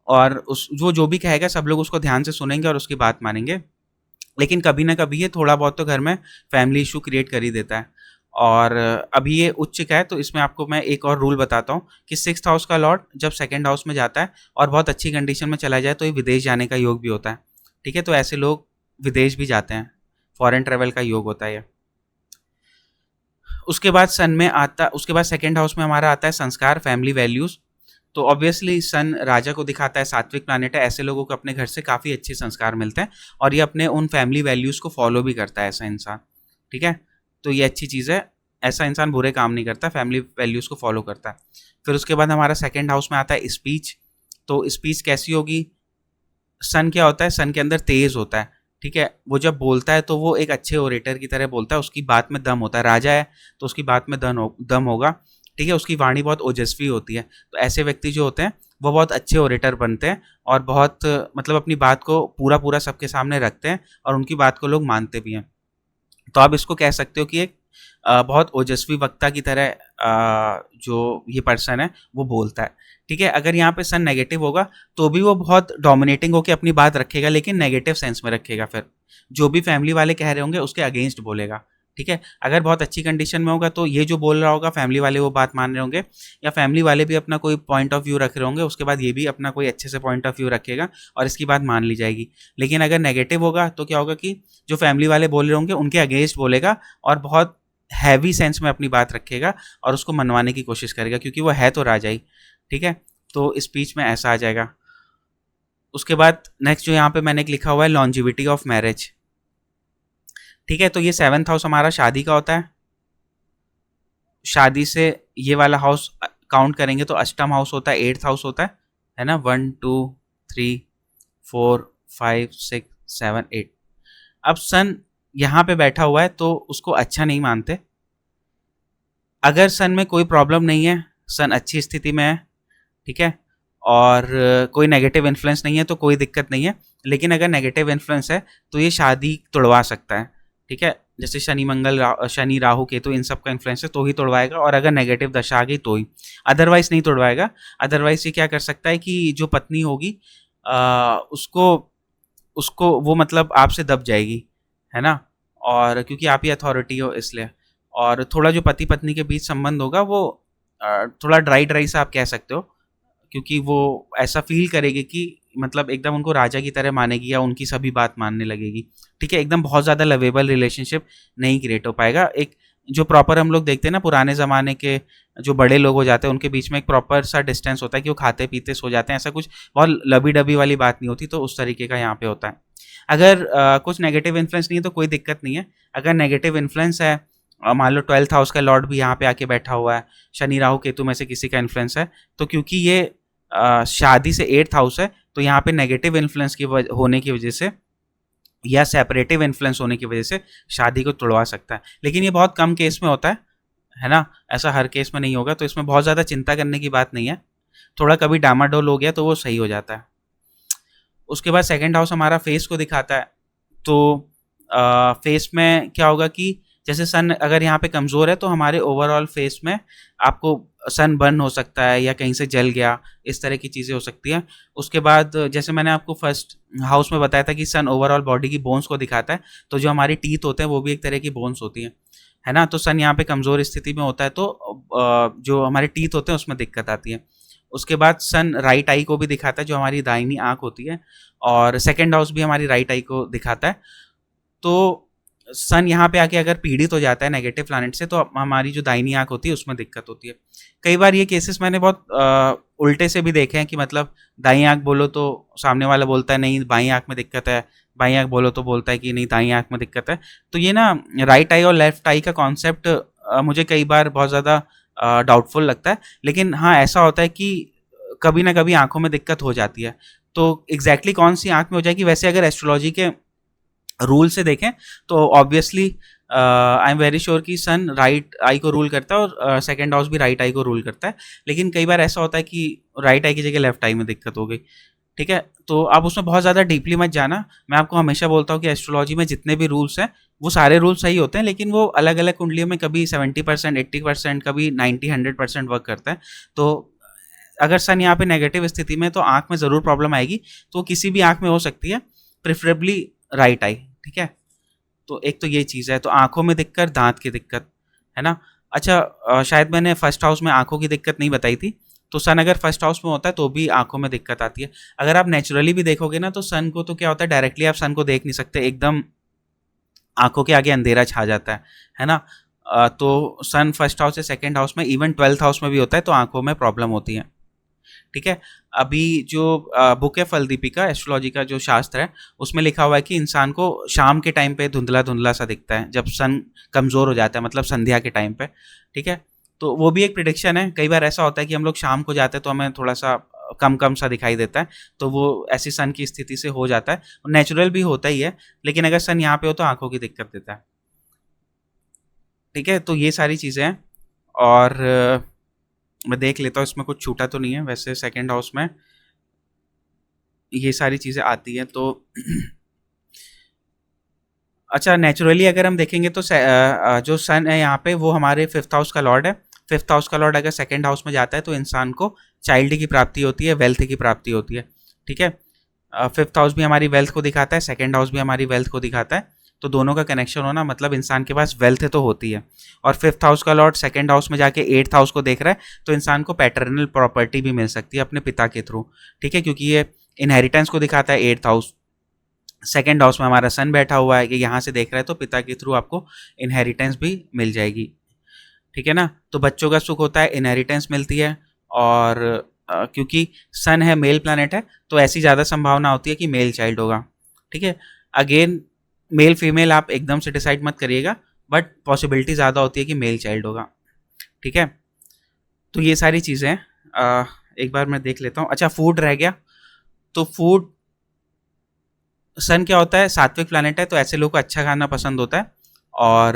और उस वो जो भी कहेगा सब लोग उसको ध्यान से सुनेंगे और उसकी बात मानेंगे। लेकिन कभी ना कभी ये थोड़ा बहुत तो घर में फैमिली इशू क्रिएट कर ही देता है। और अभी ये उच्च का है, तो इसमें आपको मैं एक और रूल बताता हूँ कि 6th हाउस का लॉर्ड जब सेकंड हाउस में जाता है और बहुत अच्छी कंडीशन में चला जाए तो ये विदेश जाने का योग भी होता है। ठीक है, तो ऐसे लोग विदेश भी जाते हैं, फॉरेन ट्रेवल का योग होता है ये। उसके बाद सन में आता, उसके बाद सेकंड हाउस में हमारा आता है संस्कार, फैमिली वैल्यूज़। तो ऑब्वियसली सन राजा को दिखाता है, सात्विक प्लानट है, ऐसे लोगों को अपने घर से काफ़ी अच्छे संस्कार मिलते हैं, और ये अपने उन फैमिली वैल्यूज़ को फॉलो भी करता है ऐसा इंसान। ठीक है, तो ये अच्छी चीज़ है, ऐसा इंसान बुरे काम नहीं करता, फैमिली वैल्यूज़ को फॉलो करता है। फिर उसके बाद हमारा सेकंड हाउस में आता है स्पीच। तो स्पीच कैसी होगी, सन क्या होता है, सन के अंदर तेज़ होता है। ठीक है, वो जब बोलता है तो वो एक अच्छे ओरेटर की तरह बोलता है, उसकी बात में दम होता है। राजा है तो उसकी बात में दम होगा। ठीक है, उसकी वाणी बहुत ओजस्वी होती है। तो ऐसे व्यक्ति जो होते हैं वो बहुत अच्छे ओरेटर बनते हैं, और बहुत मतलब अपनी बात को पूरा पूरा सबके सामने रखते हैं, और उनकी बात को लोग मानते भी हैं। तो आप इसको कह सकते हो कि एक बहुत ओजस्वी वक्ता की तरह जो ये पर्सन है वो बोलता है। ठीक है, अगर यहाँ पे सन नेगेटिव होगा तो भी वो बहुत डोमिनेटिंग होकर अपनी बात रखेगा, लेकिन नेगेटिव सेंस में रखेगा। फिर जो भी फैमिली वाले कह रहे होंगे उसके अगेंस्ट बोलेगा। ठीक है, अगर बहुत अच्छी कंडीशन में होगा तो ये जो बोल रहा होगा फैमिली वाले वो बात मान रहे होंगे, या फैमिली वाले भी अपना कोई पॉइंट ऑफ व्यू रख रहे होंगे, उसके बाद ये भी अपना कोई अच्छे से पॉइंट ऑफ व्यू रखेगा और इसकी बात मान ली जाएगी। लेकिन अगर नेगेटिव होगा तो क्या होगा कि जो फैमिली वाले बोल रहे होंगे उनके अगेंस्ट बोलेगा, और बहुत हैवी सेंस में अपनी बात रखेगा और उसको मनवाने की कोशिश करेगा, क्योंकि वो है तो राजा ही। ठीक है, तो स्पीच में ऐसा आ जाएगा। उसके बाद नेक्स्ट जो यहाँ पे मैंने लिखा हुआ है लॉन्जिविटी ऑफ मैरिज। ठीक है, तो ये 7th हाउस हमारा शादी का होता है। शादी से ये वाला हाउस काउंट करेंगे तो अष्टम हाउस होता है, 8th हाउस होता है ना, 1 2 3 4 5 6 7 8। अब सन यहाँ पे बैठा हुआ है तो उसको अच्छा नहीं मानते। अगर सन में कोई प्रॉब्लम नहीं है, सन अच्छी स्थिति में है, ठीक है, और कोई नेगेटिव इन्फ्लुएंस नहीं है तो कोई दिक्कत नहीं है। लेकिन अगर नेगेटिव इन्फ्लुएंस है तो ये शादी तोड़वा सकता है, ठीक है। जैसे शनि राहु केतु इन सब का इन्फ्लुएंस है तो ही तोड़वाएगा, और अगर नेगेटिव दशा आ गई तो ही, अदरवाइज नहीं तोड़वाएगा। अदरवाइज ये क्या कर सकता है कि जो पत्नी होगी उसको उसको वो मतलब आपसे दब जाएगी, है ना, और क्योंकि आप ही अथॉरिटी हो इसलिए। और थोड़ा जो पति पत्नी के बीच संबंध होगा वो थोड़ा ड्राई ड्राई सा आप कह सकते हो, क्योंकि वो ऐसा फील करेगी कि मतलब एकदम उनको राजा की तरह मानेगी या उनकी सभी बात मानने लगेगी, ठीक है। एकदम बहुत ज़्यादा लवेबल रिलेशनशिप नहीं क्रिएट हो पाएगा। एक जो प्रॉपर हम लोग देखते हैं ना पुराने ज़माने के जो बड़े लोग हो जाते हैं उनके बीच में एक प्रॉपर सा डिस्टेंस होता है कि वो खाते पीते सो जाते हैं, ऐसा कुछ बहुत लबी डबी वाली बात नहीं होती, तो उस तरीके का यहाँ पे होता है। अगर कुछ नेगेटिव इन्फ्लुएंस नहीं है तो कोई दिक्कत नहीं है। अगर नेगेटिव इन्फ्लुएंस है, मान लो 12th हाउस का लॉर्ड भी यहाँ पे आके बैठा हुआ है, शनि राहु केतु में से किसी का इन्फ्लुएंस है, तो क्योंकि ये शादी से 8th हाउस है तो यहाँ पे नेगेटिव इन्फ्लुएंस की होने की वजह से या सेपरेटिव इन्फ्लुएंस होने की वजह से शादी को तोड़वा सकता है। लेकिन ये बहुत कम केस में होता है ना, ऐसा हर केस में नहीं होगा, तो इसमें बहुत ज़्यादा चिंता करने की बात नहीं है। थोड़ा कभी डामाडोल हो गया तो वो सही हो जाता है। उसके बाद सेकंड हाउस हमारा फेस को दिखाता है, तो फेस में क्या होगा कि जैसे सन अगर यहाँ पे कमज़ोर है तो हमारे ओवरऑल फेस में आपको सन बर्न हो सकता है या कहीं से जल गया, इस तरह की चीज़ें हो सकती हैं। उसके बाद जैसे मैंने आपको फर्स्ट हाउस में बताया था कि सन ओवरऑल बॉडी की बोन्स को दिखाता है, तो जो हमारी टीथ होते हैं वो भी एक तरह की बोन्स होती हैं, है ना। तो सन यहाँ पे कमज़ोर स्थिति में होता है तो जो हमारे टीथ होते हैं उसमें दिक्कत आती है। उसके बाद सन राइट आई को भी दिखाता है, जो हमारी दाहिनी आँख होती है, और सेकंड हाउस भी हमारी राइट आई को दिखाता है। तो सन यहाँ पे आके अगर पीड़ित हो जाता है नेगेटिव प्लैनेट से तो हमारी जो दाहिनी आँख होती है उसमें दिक्कत होती है। कई बार ये केसेस मैंने बहुत उल्टे से भी देखे हैं कि मतलब दाई आँख बोलो तो सामने वाला बोलता है नहीं बाई आँख में दिक्कत है, बाई आँख बोलो तो बोलता है कि नहीं दाई आँख में दिक्कत है। तो ये ना राइट आई और लेफ्ट आई का कॉन्सेप्ट मुझे कई बार बहुत ज़्यादा डाउटफुल लगता है। लेकिन हाँ, ऐसा होता है कि कभी ना कभी आँखों में दिक्कत हो जाती है। तो एग्जैक्टली कौन सी आँख में हो जाएगी, वैसे अगर एस्ट्रोलॉजी के रूल से देखें तो obviously I am very sure कि सन राइट आई को रूल करता है और सेकंड हाउस भी राइट आई को रूल करता है। लेकिन कई बार ऐसा होता है कि राइट आई की जगह लेफ्ट आई में दिक्कत हो गई, ठीक है। तो आप उसमें बहुत ज़्यादा डीपली मत जाना। मैं आपको हमेशा बोलता हूँ कि एस्ट्रोलॉजी में जितने भी रूल्स हैं वो सारे रूल्स सही होते हैं, लेकिन वो अलग अलग कुंडलियों में कभी 70% 80%, कभी 90-100% वर्क करता है। तो अगर सन यहाँ पे नेगेटिव स्थिति में तो आँख में ज़रूर प्रॉब्लम आएगी, तो किसी भी आँख में हो सकती है, प्रेफरेबली राइट आई, ठीक है। तो एक तो ये चीज़ है, तो आँखों में दिक्कत, दाँत की दिक्कत, है ना। अच्छा शायद मैंने फर्स्ट हाउस में आँखों की दिक्कत नहीं बताई थी, तो सन अगर फर्स्ट हाउस में होता है तो भी आँखों में दिक्कत आती है। अगर आप नेचुरली भी देखोगे ना तो सन को तो क्या होता है, डायरेक्टली आप सन को देख नहीं सकते, एकदम आँखों के आगे अंधेरा छा जाता है ना। तो सन फर्स्ट हाउस या सेकंड हाउस में, इवन 12th हाउस में भी होता है तो आँखों में प्रॉब्लम होती है, ठीक है। अभी जो बुक है फल दीपिका एस्ट्रोलॉजी का जो शास्त्र है उसमें लिखा हुआ है कि इंसान को शाम के टाइम पे धुंधला धुंधला सा दिखता है जब सन कमज़ोर हो जाता है, मतलब संध्या के टाइम पे, ठीक है। तो वो भी एक प्रिडिक्शन है। कई बार ऐसा होता है कि हम लोग शाम को जाते हैं तो हमें थोड़ा सा कम कम सा दिखाई देता है, तो वो ऐसी सन की स्थिति से हो जाता है, नेचुरल भी होता ही है। लेकिन अगर सन यहाँ पे हो तो आंखों की दिक्कत देता है, ठीक है। तो ये सारी चीज़ें हैं, और मैं देख लेता हूँ इसमें कुछ छूटा तो नहीं है। वैसे सेकंड हाउस में ये सारी चीज़ें आती हैं तो अच्छा नेचुरली अगर हम देखेंगे तो जो सन है यहाँ पे वो हमारे 5th हाउस का लॉर्ड है। 5th हाउस का लॉर्ड अगर सेकंड हाउस में जाता है तो इंसान को चाइल्ड की प्राप्ति होती है, वेल्थ की प्राप्ति होती है, ठीक है। 5th हाउस भी हमारी वेल्थ को दिखाता है, सेकंड हाउस भी हमारी वेल्थ को दिखाता है, तो दोनों का कनेक्शन होना मतलब इंसान के पास वेल्थ है तो होती है। और 5th हाउस का लॉर्ड सेकंड हाउस में जाके 8th हाउस को देख रहा है तो इंसान को पैटर्नल प्रॉपर्टी भी मिल सकती है अपने पिता के थ्रू, ठीक है, क्योंकि ये इनहेरिटेंस को दिखाता है 8th हाउस। सेकेंड हाउस में हमारा सन बैठा हुआ है कि यहाँ से देख रहा है तो पिता के थ्रू आपको इनहेरिटेंस भी मिल जाएगी, ठीक है ना। तो बच्चों का सुख होता है, इनहेरिटेंस मिलती है, और क्योंकि सन है मेल प्लैनेट है तो ऐसी ज़्यादा संभावना होती है कि मेल चाइल्ड होगा, ठीक है। अगेन मेल फीमेल आप एकदम से डिसाइड मत करिएगा, बट पॉसिबिलिटी ज़्यादा होती है कि मेल चाइल्ड होगा, ठीक है, तो ये सारी चीज़ें हैं। एक बार मैं देख लेता हूँ। अच्छा, फूड रह गया। तो फूड, सन क्या होता है, सात्विक प्लैनेट है, तो ऐसे लोगों को अच्छा खाना पसंद होता है। और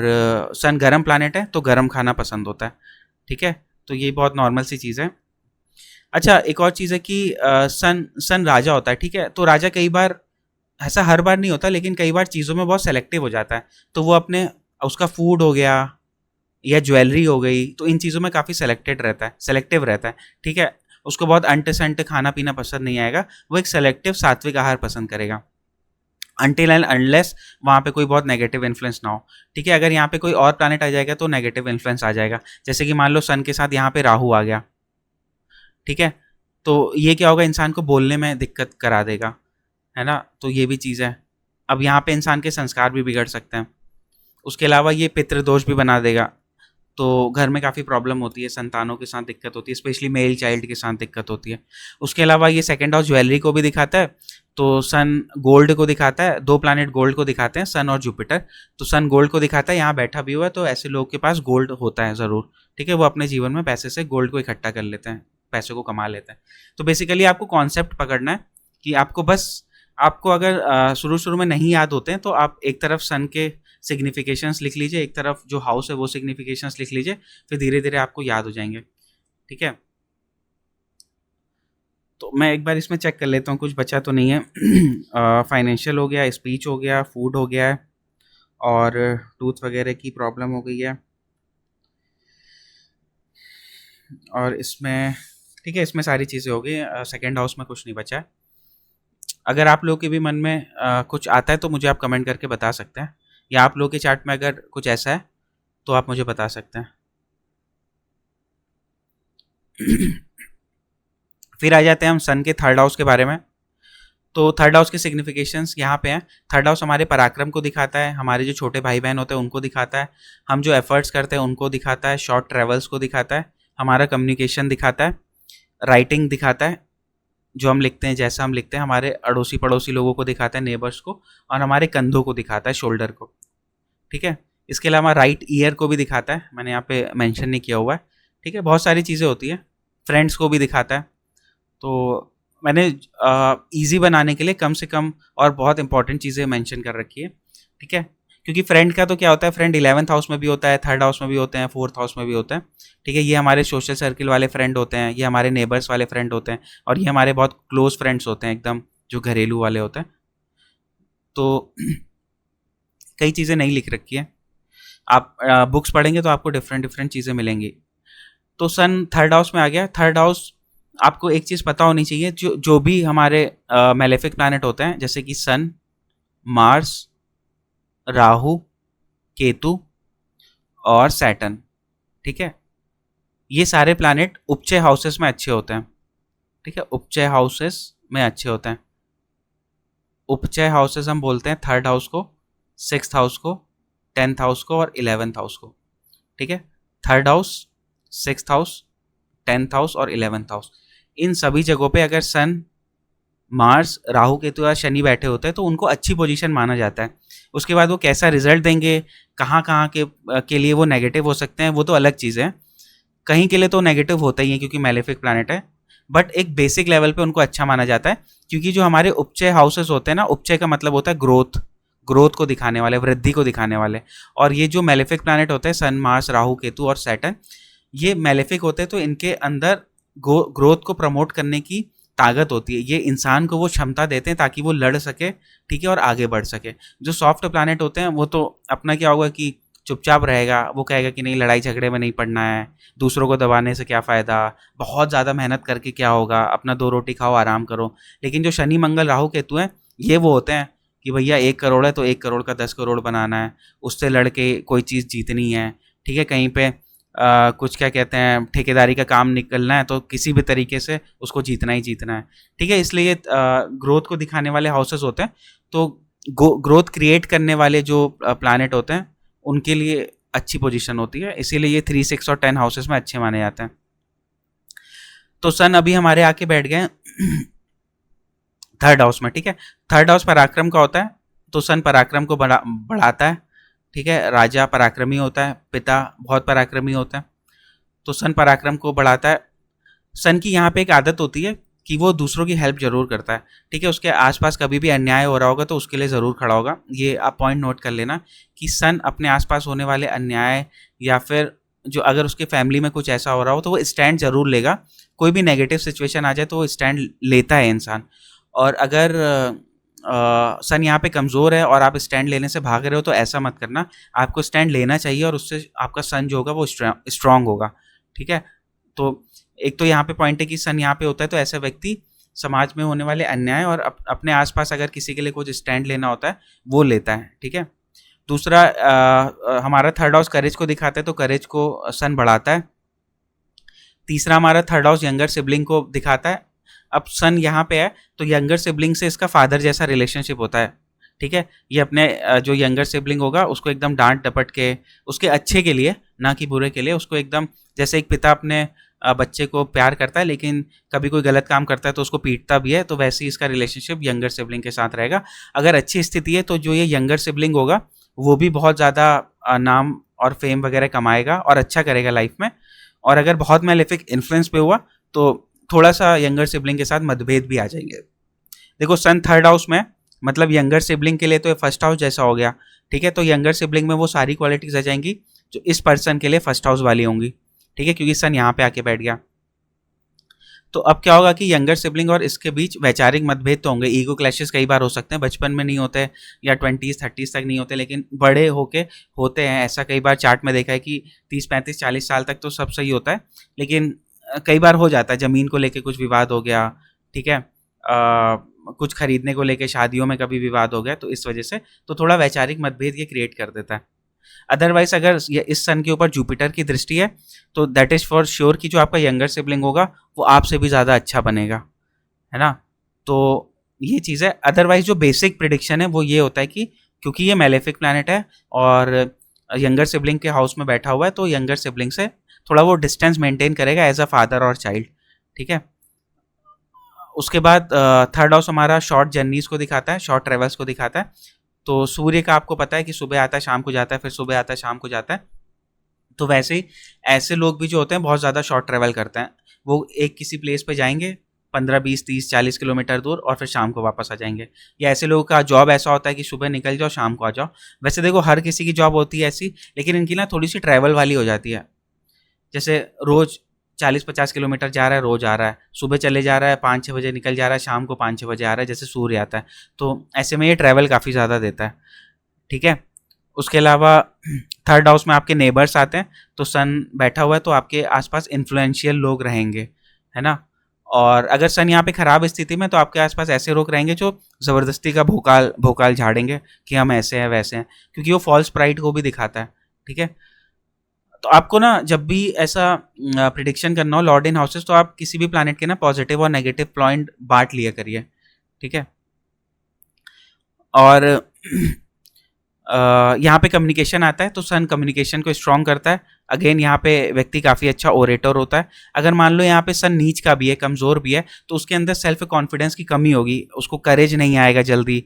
सन गर्म प्लैनेट है तो गर्म खाना पसंद होता है। ठीक है, तो ये बहुत नॉर्मल सी चीज़ है। अच्छा, एक और चीज़ है कि सन सन राजा होता है। ठीक है, तो राजा कई बार, ऐसा हर बार नहीं होता लेकिन कई बार चीज़ों में बहुत सेलेक्टिव हो जाता है। तो वो अपने, उसका फूड हो गया या ज्वेलरी हो गई, तो इन चीज़ों में काफ़ी सेलेक्टिव रहता है। ठीक है, उसको बहुत अंट संट खाना पीना पसंद नहीं आएगा। वो एक सेलेक्टिव सात्विक आहार पसंद करेगा, अनटिल एंड अनलेस वहाँ पे कोई बहुत नेगेटिव इन्फ्लुएंस ना हो। ठीक है, अगर यहाँ पे कोई और प्लैनेट आ जाएगा तो नेगेटिव इन्फ्लुएंस आ जाएगा। जैसे कि मान लो सन के साथ यहाँ पे राहु आ गया। ठीक है, तो ये क्या होगा, इंसान को बोलने में दिक्कत करा देगा, है ना। तो ये भी चीज़ है। अब यहाँ पे इंसान के संस्कार भी बिगड़ सकते हैं। उसके अलावा ये पितृदोष भी बना देगा। तो घर में काफ़ी प्रॉब्लम होती है, संतानों के साथ दिक्कत होती है, स्पेशली मेल चाइल्ड के साथ दिक्कत होती है। उसके अलावा ये सेकंड हाउस ज्वेलरी को भी दिखाता है। तो सन गोल्ड को दिखाता है, दो प्लैनेट गोल्ड को दिखाते हैं, सन और जुपिटर। तो सन गोल्ड को दिखाता है, यहाँ बैठा भी हुआ है, तो ऐसे लोगों के पास गोल्ड होता है ज़रूर। ठीक है, वो अपने जीवन में पैसे से गोल्ड को इकट्ठा कर लेते हैं, पैसे को कमा लेते हैं। तो बेसिकली आपको कॉन्सेप्ट पकड़ना है कि आपको बस, आपको अगर शुरू शुरू में नहीं याद होते हैं तो आप एक तरफ सन के सिग्निफिकेशंस लिख लीजिए, एक तरफ जो हाउस है वो सिग्निफिकेशंस लिख लीजिए, फिर धीरे धीरे आपको याद हो जाएंगे। ठीक है, तो मैं एक बार इसमें चेक कर लेता हूँ कुछ बचा तो नहीं है। फाइनेंशियल हो गया, स्पीच हो गया, फूड हो गया है, और टूथ वगैरह की प्रॉब्लम हो गई है। और इसमें, ठीक है, इसमें सारी चीज़ें हो गई। सेकेंड हाउस में कुछ नहीं बचा है। अगर आप लोगों के भी मन में कुछ आता है तो मुझे आप कमेंट करके बता सकते हैं, या आप लोगों के चार्ट में अगर कुछ ऐसा है तो आप मुझे बता सकते हैं। फिर आ जाते हैं हम सन के थर्ड हाउस के बारे में। तो थर्ड हाउस के सिग्निफिकेशंस यहाँ पे हैं। थर्ड हाउस हमारे पराक्रम को दिखाता है, हमारे जो छोटे भाई बहन होते हैं उनको दिखाता है, हम जो एफर्ट्स करते हैं उनको दिखाता है, शॉर्ट ट्रेवल्स को दिखाता है, हमारा कम्युनिकेशन दिखाता है, राइटिंग दिखाता है, जो हम लिखते हैं, जैसा हम लिखते हैं, हमारे अड़ोसी पड़ोसी लोगों को दिखाता है, नेबर्स को, और हमारे कंधों को दिखाता है, शोल्डर को। ठीक है, इसके अलावा राइट ईयर को भी दिखाता है, मैंने यहाँ पे मेंशन नहीं किया हुआ है। ठीक है, बहुत सारी चीज़ें होती है। फ्रेंड्स को भी दिखाता है। तो मैंने इजी बनाने के लिए कम से कम और बहुत इंपॉर्टेंट चीज़ें मेंशन कर रखी है। ठीक है, क्योंकि फ्रेंड का तो क्या होता है, फ्रेंड 11th हाउस में भी होता है, थर्ड हाउस में भी होते हैं, फोर्थ हाउस में भी होते हैं। ठीक है, ये हमारे सोशल सर्किल वाले फ्रेंड होते हैं, ये हमारे नेबर्स वाले फ्रेंड होते हैं, और ये हमारे बहुत क्लोज फ्रेंड्स होते हैं, एकदम जो घरेलू वाले होते हैं। तो कई चीज़ें नहीं लिख रखी है, आप बुक्स पढ़ेंगे तो आपको डिफरेंट डिफरेंट चीज़ें मिलेंगी। तो सन थर्ड हाउस में आ गया। थर्ड हाउस, आपको एक चीज़ पता होनी चाहिए, जो जो भी हमारे मेलेफिक प्लैनेट होते हैं, जैसे कि सन, मार्स, राहु, केतु और सैटर्न। ठीक है, ये सारे प्लैनेट उपचय हाउसेस में अच्छे होते हैं। ठीक है, उपचय हाउसेस में अच्छे होते हैं। उपचय हाउसेस हम बोलते हैं थर्ड हाउस को, सिक्स्थ हाउस को, 10th हाउस को और 11th हाउस को। ठीक है, third house, sixth house, 10th house और 11th हाउस, इन सभी जगहों पे अगर सन, मार्स, राहु केतु या शनि बैठे होते हैं तो उनको अच्छी पोजीशन माना जाता है। उसके बाद वो कैसा रिजल्ट देंगे, कहाँ कहाँ के लिए वो नेगेटिव हो सकते हैं, वो तो अलग चीज़ है। कहीं के लिए तो नेगेटिव होता ही है क्योंकि मेलेफिक प्लैनेट है, बट एक बेसिक लेवल पे उनको अच्छा माना जाता है। क्योंकि जो हमारे उपचय हाउसेस होते हैं ना, उपचय का मतलब होता है ग्रोथ, ग्रोथ को दिखाने वाले, वृद्धि को दिखाने वाले। और ये जो मेलेफिक प्लैनेट होते हैं, सन, मार्स, राहु केतु और सैटर्न, ये मेलेफिक होते हैं, तो इनके अंदर ग्रोथ को प्रमोट करने की ताकत होती है। ये इंसान को वो क्षमता देते हैं ताकि वो लड़ सके, ठीक है, और आगे बढ़ सके। जो सॉफ्ट प्लैनेट होते हैं वो तो अपना क्या होगा कि चुपचाप रहेगा, वो कहेगा कि नहीं, लड़ाई झगड़े में नहीं पड़ना है, दूसरों को दबाने से क्या फ़ायदा, बहुत ज़्यादा मेहनत करके क्या होगा, अपना दो रोटी खाओ, आराम करो। लेकिन जो शनि मंगल राहु केतु हैं, ये वो होते हैं कि भैया 1 करोड़ है तो 1 करोड़ का 10 करोड़ बनाना है, उससे लड़के कोई चीज़ जीतनी है। ठीक है, कहीं पे कुछ क्या कहते हैं, ठेकेदारी का काम निकलना है तो किसी भी तरीके से उसको जीतना ही जीतना है। ठीक है, इसलिए ग्रोथ को दिखाने वाले हाउसेस होते हैं। तो ग्रोथ क्रिएट करने वाले जो प्लैनेट होते हैं उनके लिए अच्छी पोजीशन होती है, इसीलिए ये 3, 6 और 10 हाउसेस में अच्छे माने जाते हैं। तो सन अभी हमारे आके बैठ गए थर्ड हाउस में। ठीक है, थर्ड हाउस पराक्रम का होता है, तो सन पराक्रम को बढ़ाता है। ठीक है, राजा पराक्रमी होता है, पिता बहुत पराक्रमी होता है। तो सन पराक्रम को बढ़ाता है। सन की यहाँ पे एक आदत होती है कि वो दूसरों की हेल्प जरूर करता है, ठीक है। उसके आसपास कभी भी अन्याय हो रहा होगा तो उसके लिए ज़रूर खड़ा होगा। ये आप पॉइंट नोट कर लेना कि सन अपने आसपास होने वाले अन्याय या फिर जो अगर उसके फैमिली में कुछ ऐसा हो रहा हो तो वो स्टैंड जरूर लेगा। कोई भी नेगेटिव सिचुएशन आ जाए तो वो स्टैंड लेता है इंसान। और अगर सन यहाँ पे कमज़ोर है और आप स्टैंड लेने से भाग रहे हो तो ऐसा मत करना, आपको स्टैंड लेना चाहिए और उससे आपका सन जो होगा वो स्ट्रांग होगा, ठीक है। तो एक तो यहाँ पे पॉइंट है कि सन यहाँ पे होता है तो ऐसा व्यक्ति समाज में होने वाले अन्याय और अपने आसपास अगर किसी के लिए कुछ स्टैंड लेना होता है वो लेता है, ठीक है। दूसरा हमारा थर्ड हाउस करेज को दिखाता है तो करेज को सन बढ़ाता है। तीसरा हमारा थर्ड हाउस यंगर सिबलिंग को दिखाता है। अब सन यहाँ पे है तो यंगर सिबलिंग से इसका फादर जैसा रिलेशनशिप होता है, ठीक है। ये अपने जो यंगर सिबलिंग होगा उसको एकदम डांट डपट के उसके अच्छे के लिए, ना कि बुरे के लिए, उसको एकदम जैसे एक पिता अपने बच्चे को प्यार करता है लेकिन कभी कोई गलत काम करता है तो उसको पीटता भी है, तो वैसे ही इसका रिलेशनशिप यंगर सिबलिंग के साथ रहेगा। अगर अच्छी स्थिति है तो जो ये यंगर सिबलिंग होगा वो भी बहुत ज़्यादा नाम और फेम वगैरह कमाएगा और अच्छा करेगा लाइफ में। और अगर बहुत मैलेफिक इन्फ्लुएंस पे हुआ तो थोड़ा सा यंगर सिबलिंग के साथ मतभेद भी आ जाएंगे। देखो सन थर्ड हाउस में मतलब यंगर सिबलिंग के लिए तो ये फर्स्ट हाउस जैसा हो गया, ठीक है। तो यंगर सिबलिंग में वो सारी क्वालिटीज आ जाएंगी जो इस पर्सन के लिए फर्स्ट हाउस वाली होंगी, ठीक है, क्योंकि सन यहाँ पे आके बैठ गया। तो अब क्या होगा कि यंगर सिबलिंग और इसके बीच वैचारिक मतभेद तो होंगे, ईगो क्लैशेस कई बार हो सकते हैं, बचपन में नहीं होते या 20s 30s तक नहीं होते लेकिन बड़े होके होते हैं। ऐसा कई बार चार्ट में देखा है कि 30 35 40 साल तक तो सब सही होता है, लेकिन कई बार हो जाता है ज़मीन को लेके कुछ विवाद हो गया, ठीक है। कुछ खरीदने को लेके शादियों में कभी विवाद हो गया तो इस वजह से तो थोड़ा वैचारिक मतभेद ये क्रिएट कर देता है। अदरवाइज अगर ये इस सन के ऊपर जुपिटर की दृष्टि है तो दैट इज फॉर श्योर कि जो आपका यंगर सिबलिंग होगा वो आपसे भी ज़्यादा अच्छा बनेगा, है ना। तो ये चीज़ है। अदरवाइज जो बेसिक प्रिडिक्शन है वो ये होता है कि क्योंकि ये मेलेफिक प्लैनेट है और यंगर सिबलिंग के हाउस में बैठा हुआ है तो यंगर सिबलिंग से थोड़ा वो डिस्टेंस मेंटेन करेगा एज अ फादर और चाइल्ड, ठीक है। उसके बाद थर्ड हाउस हमारा शॉर्ट जर्नीज को दिखाता है, शॉर्ट ट्रेवल्स को दिखाता है। तो सूर्य का आपको पता है कि सुबह आता है शाम को जाता है, फिर सुबह आता है शाम को जाता है। तो वैसे ही ऐसे लोग भी जो होते हैं बहुत ज़्यादा शॉर्ट ट्रैवल करते हैं। वो एक किसी प्लेस पे जाएंगे 15 20 30 40 किलोमीटर दूर और फिर शाम को वापस आ जाएंगे। या ऐसे लोगों का जॉब ऐसा होता है कि सुबह निकल जाओ शाम को आ जाओ। वैसे देखो हर किसी की जॉब होती है ऐसी, लेकिन इनकी ना थोड़ी सी ट्रैवल वाली हो जाती है। जैसे रोज़ 40 50 किलोमीटर जा रहा है, रोज़ आ रहा है, सुबह चले जा रहा है 5 6 बजे निकल जा रहा है, शाम को 5 6 बजे आ रहा है जैसे सूर्य आता है। तो ऐसे में ये ट्रैवल काफ़ी ज़्यादा देता है, ठीक है। उसके अलावा थर्ड हाउस में आपके नेबर्स आते हैं तो सन बैठा हुआ है तो आपके आसपास इन्फ्लुएंशियल लोग रहेंगे, है ना। और अगर सन यहाँ पे खराब स्थिति में तो आपके आसपास ऐसे लोग रहेंगे जो ज़बरदस्ती का भोकाल भोकाल झाड़ेंगे कि हम ऐसे हैं वैसे हैं, क्योंकि वो फॉल्स प्राइड को भी दिखाता है, ठीक है। तो आपको ना जब भी ऐसा प्रिडिक्शन करना हो लॉर्ड इन हाउसेस तो आप किसी भी प्लैनेट के ना पॉजिटिव और नेगेटिव पॉइंट बांट लिया करिए, ठीक है। और यहाँ पे कम्युनिकेशन आता है तो सन कम्युनिकेशन को स्ट्रॉन्ग करता है। अगेन यहाँ पे व्यक्ति काफ़ी अच्छा ओरेटर होता है। अगर मान लो यहाँ पे सन नीच का भी है, कमज़ोर भी है, तो उसके अंदर सेल्फ कॉन्फिडेंस की कमी होगी, उसको करेज नहीं आएगा जल्दी,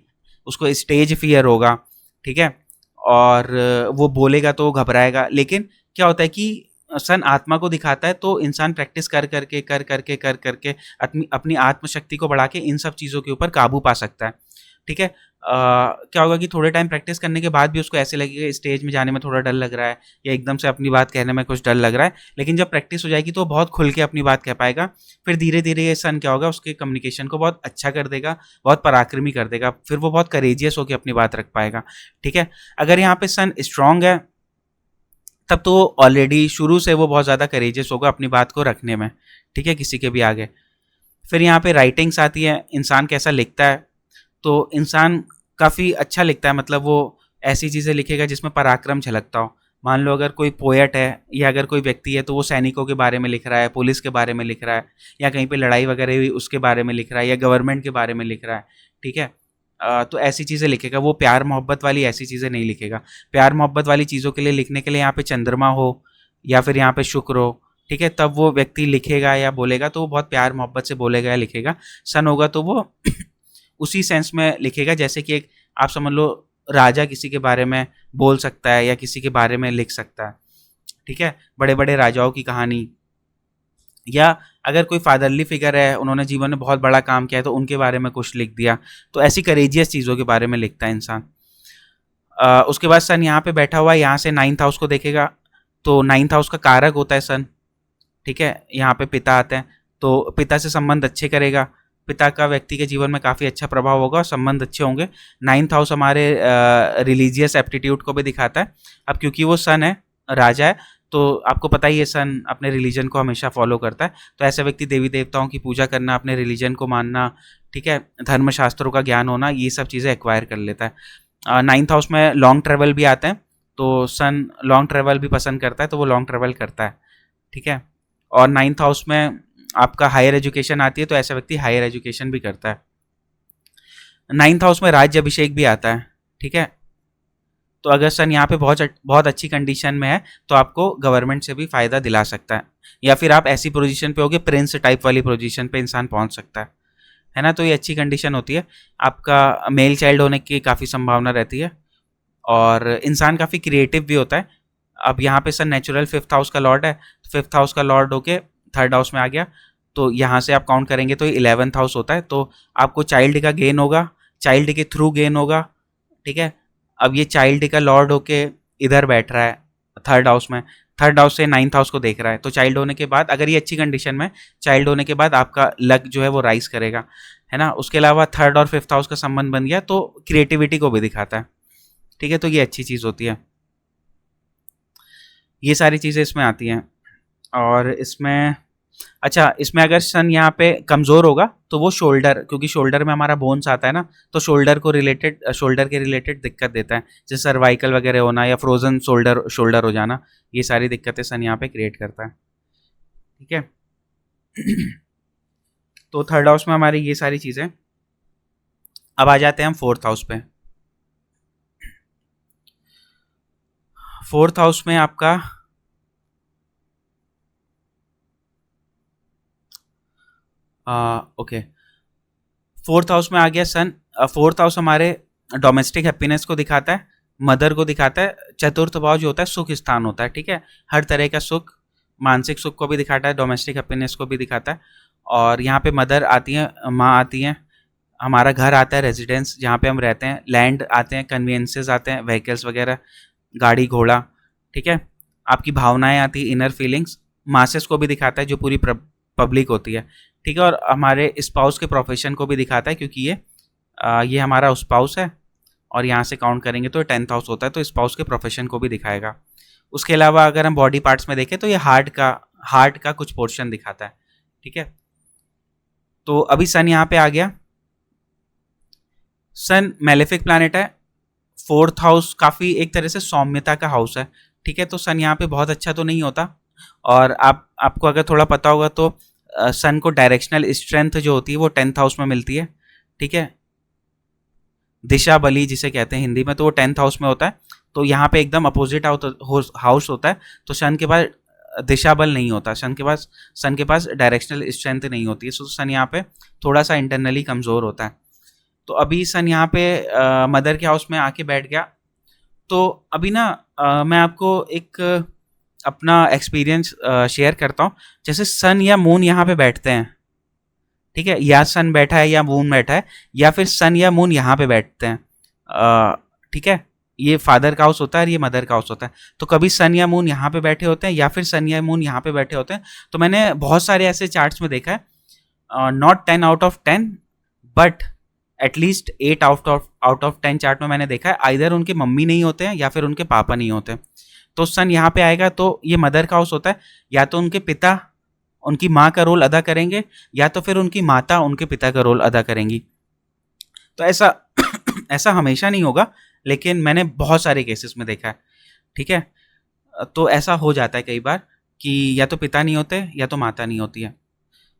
उसको स्टेज फियर होगा, ठीक है। और वो बोलेगा तो वो घबराएगा। लेकिन क्या होता है कि सन आत्मा को दिखाता है तो इंसान प्रैक्टिस कर करके अपनी अपनी आत्मशक्ति को बढ़ा के इन सब चीज़ों के ऊपर काबू पा सकता है, ठीक है। क्या होगा कि थोड़े टाइम प्रैक्टिस करने के बाद भी उसको ऐसे लगेगा स्टेज में जाने में थोड़ा डर लग रहा है या एकदम से अपनी बात कहने में कुछ डर लग रहा है, लेकिन जब प्रैक्टिस हो जाएगी तो बहुत खुल के अपनी बात कह पाएगा। फिर धीरे धीरे ये सन क्या होगा उसके कम्युनिकेशन को बहुत अच्छा कर देगा, बहुत पराक्रमी कर देगा, फिर वो बहुत करेजियस होकर अपनी बात रख पाएगा, ठीक है। अगर यहाँ पे सन स्ट्रांग है तब तो ऑलरेडी शुरू से वो बहुत ज़्यादा करेजियस होगा अपनी बात को रखने में, ठीक है, किसी के भी आगे। फिर यहाँ पे राइटिंग्स आती है, इंसान कैसा लिखता है। तो इंसान काफ़ी अच्छा लिखता है, मतलब वो ऐसी चीज़ें लिखेगा जिसमें पराक्रम झलकता हो। मान लो अगर कोई पोएट है या अगर कोई व्यक्ति है तो वो सैनिकों के बारे में लिख रहा है, पुलिस के बारे में लिख रहा है, या कहीं पे लड़ाई वगैरह हुई उसके बारे में लिख रहा है, या गवर्नमेंट के बारे में लिख रहा है, ठीक है। तो ऐसी चीज़ें लिखेगा वो, प्यार मोहब्बत वाली ऐसी चीज़ें नहीं लिखेगा। प्यार मोहब्बत वाली चीज़ों के लिए लिखने के लिए यहाँ पे चंद्रमा हो या फिर यहाँ पे शुक्र हो, ठीक है, तब वो व्यक्ति लिखेगा या बोलेगा तो वो बहुत प्यार मोहब्बत से बोलेगा या लिखेगा। सन होगा तो वो उसी सेंस में लिखेगा जैसे कि एक आप समझ लो राजा किसी के बारे में बोल सकता है या किसी के बारे में लिख सकता है, ठीक है, बड़े बड़े राजाओं की कहानी, या अगर कोई फादरली फिगर है, उन्होंने जीवन में बहुत बड़ा काम किया है, तो उनके बारे में कुछ लिख दिया। तो ऐसी करेजियस चीज़ों के बारे में लिखता है इंसान। उसके बाद सन यहाँ पे बैठा हुआ है, यहाँ से नाइन्थ हाउस को देखेगा, तो नाइन्थ हाउस का कारक होता है सन। ठीक है, यहाँ पे पिता आते हैं, तो पिता से संबंध अच्छे करेगा, पिता का व्यक्ति के जीवन में काफ़ी अच्छा प्रभाव होगा और संबंध अच्छे होंगे। नाइन्थ हाउस हमारे रिलीजियस एप्टीट्यूड को भी दिखाता है। अब क्योंकि वो सन है, राजा है, तो आपको पता ही है सन अपने रिलीजन को हमेशा फॉलो करता है। तो ऐसे व्यक्ति देवी देवताओं की पूजा करना, अपने रिलीजन को मानना, ठीक है, धर्मशास्त्रों का ज्ञान होना, ये सब चीज़ें एक्वायर कर लेता है। नाइन्थ हाउस में लॉन्ग ट्रेवल भी आते हैं, तो सन लॉन्ग ट्रेवल भी पसंद करता है, तो वो लॉन्ग ट्रेवल करता है। ठीक है, और नाइन्थ हाउस में आपका हायर एजुकेशन आती है, तो ऐसा व्यक्ति हायर एजुकेशन भी करता है। नाइन्थ हाउस में राज्य अभिषेक भी आता है। ठीक है, तो अगर सन यहाँ पे बहुत बहुत अच्छी कंडीशन में है, तो आपको गवर्नमेंट से भी फ़ायदा दिला सकता है, या फिर आप ऐसी पोजीशन पे होगे, प्रिंस टाइप वाली पोजीशन पे इंसान पहुँच सकता है ना। तो ये अच्छी कंडीशन होती है। आपका मेल चाइल्ड होने की काफ़ी संभावना रहती है, और इंसान काफ़ी क्रिएटिव भी होता है। अब यहाँ पे सन नेचुरल फिफ्थ हाउस का लॉर्ड है, फिफ्थ हाउस का लॉर्ड होके थर्ड हाउस में आ गया, तो यहाँ से आप काउंट करेंगे तो 11th हाउस होता है। तो आपको चाइल्ड का गेन होगा, चाइल्ड के थ्रू गेन होगा। ठीक है, अब ये चाइल्ड का लॉर्ड होके इधर बैठ रहा है थर्ड हाउस में, थर्ड हाउस से नाइन्थ हाउस को देख रहा है, तो चाइल्ड होने के बाद, अगर ये अच्छी कंडीशन में, चाइल्ड होने के बाद आपका लक जो है वो राइज करेगा, है ना। उसके अलावा थर्ड और फिफ्थ हाउस का संबंध बन गया, तो क्रिएटिविटी को भी दिखाता है। ठीक है, तो ये अच्छी चीज़ होती है। ये सारी चीज़ें इसमें आती हैं। और इसमें अच्छा, इसमें अगर सन यहाँ पे कमज़ोर होगा, तो वो शोल्डर, क्योंकि शोल्डर में हमारा बोन्स आता है ना, तो शोल्डर को रिलेटेड, शोल्डर के रिलेटेड दिक्कत देता है, जैसे सर्वाइकल वगैरह होना या फ्रोजन शोल्डर शोल्डर हो जाना, ये सारी दिक्कतें सन यहाँ पे क्रिएट करता है। ठीक है, तो थर्ड हाउस में हमारी ये सारी चीज़ें। अब आ जाते हैं हम फोर्थ हाउस पे। फोर्थ हाउस में आपका ओके, फोर्थ हाउस में आ गया सन। फोर्थ हाउस हमारे डोमेस्टिक हैप्पीनेस को दिखाता है, मदर को दिखाता है। चतुर्थ भाव जो होता है सुख स्थान होता है। ठीक है, हर तरह का सुख, मानसिक सुख को भी दिखाता है, डोमेस्टिक हैप्पीनेस को भी दिखाता है। और यहाँ पे मदर आती हैं, माँ आती हैं, हमारा घर आता है, रेजिडेंस जहाँ पे हम रहते हैं, लैंड आते हैं, कन्वीनियंसेस आते हैं, व्हीकल्स वगैरह, गाड़ी घोड़ा। ठीक है, आपकी भावनाएं आती है, इनर फीलिंग्स। मासेस को भी दिखाता है, जो पूरी पब्लिक होती है। ठीक है, और हमारे स्पाउस के प्रोफेशन को भी दिखाता है, क्योंकि ये हमारा स्पाउस है, और यहाँ से काउंट करेंगे तो 10th हाउस होता है, तो स्पाउस के प्रोफेशन को भी दिखाएगा। उसके अलावा अगर हम बॉडी पार्ट्स में देखें, तो ये हार्ट का कुछ पोर्शन दिखाता है। ठीक है, तो अभी सन यहाँ पे आ गया। सन मेलेफिक प्लैनेट है, फोर्थ हाउस काफ़ी एक तरह से सौम्यता का हाउस है। ठीक है, तो सन यहाँ पे बहुत अच्छा तो नहीं होता। और आपको अगर थोड़ा पता होगा, तो सन को डायरेक्शनल स्ट्रेंथ जो होती है वो 10th हाउस में मिलती है। ठीक है, दिशा बली जिसे कहते हैं हिंदी में, तो वो 10th हाउस में होता है। तो यहाँ पे एकदम अपोजिट हाउस होता है, तो सन के पास दिशा बल नहीं होता, सन के पास डायरेक्शनल स्ट्रेंथ नहीं होती है। सो सन यहाँ पे थोड़ा सा इंटरनली कमज़ोर होता है। तो अभी सन यहाँ पे मदर के हाउस में आके बैठ गया। तो अभी ना मैं आपको एक अपना एक्सपीरियंस शेयर करता हूँ। जैसे सन या मून यहाँ पे बैठते हैं, ठीक है, या सन बैठा है या मून बैठा है, या फिर सन या मून यहाँ पे बैठते हैं। ठीक है, ये फादर का हाउस होता है और ये मदर का हाउस होता है। तो कभी सन या मून यहाँ पे बैठे होते हैं, या फिर सन या मून यहाँ पे बैठे होते हैं। तो मैंने बहुत सारे ऐसे चार्ट्स में देखा है, not 10 out of 10 but at least 8 out of 10 chart में मैंने देखा है, आइदर उनके मम्मी नहीं होते हैं या फिर उनके पापा नहीं होते। तो सन यहाँ पे आएगा, तो ये मदर का हाउस होता है। या तो उनके पिता उनकी माँ का रोल अदा करेंगे, या तो फिर उनकी माता उनके पिता का रोल अदा करेंगी। तो ऐसा ऐसा हमेशा नहीं होगा, लेकिन मैंने बहुत सारे केसेस में देखा है। ठीक है, तो ऐसा हो जाता है कई बार कि या तो पिता नहीं होते या तो माता नहीं होती है,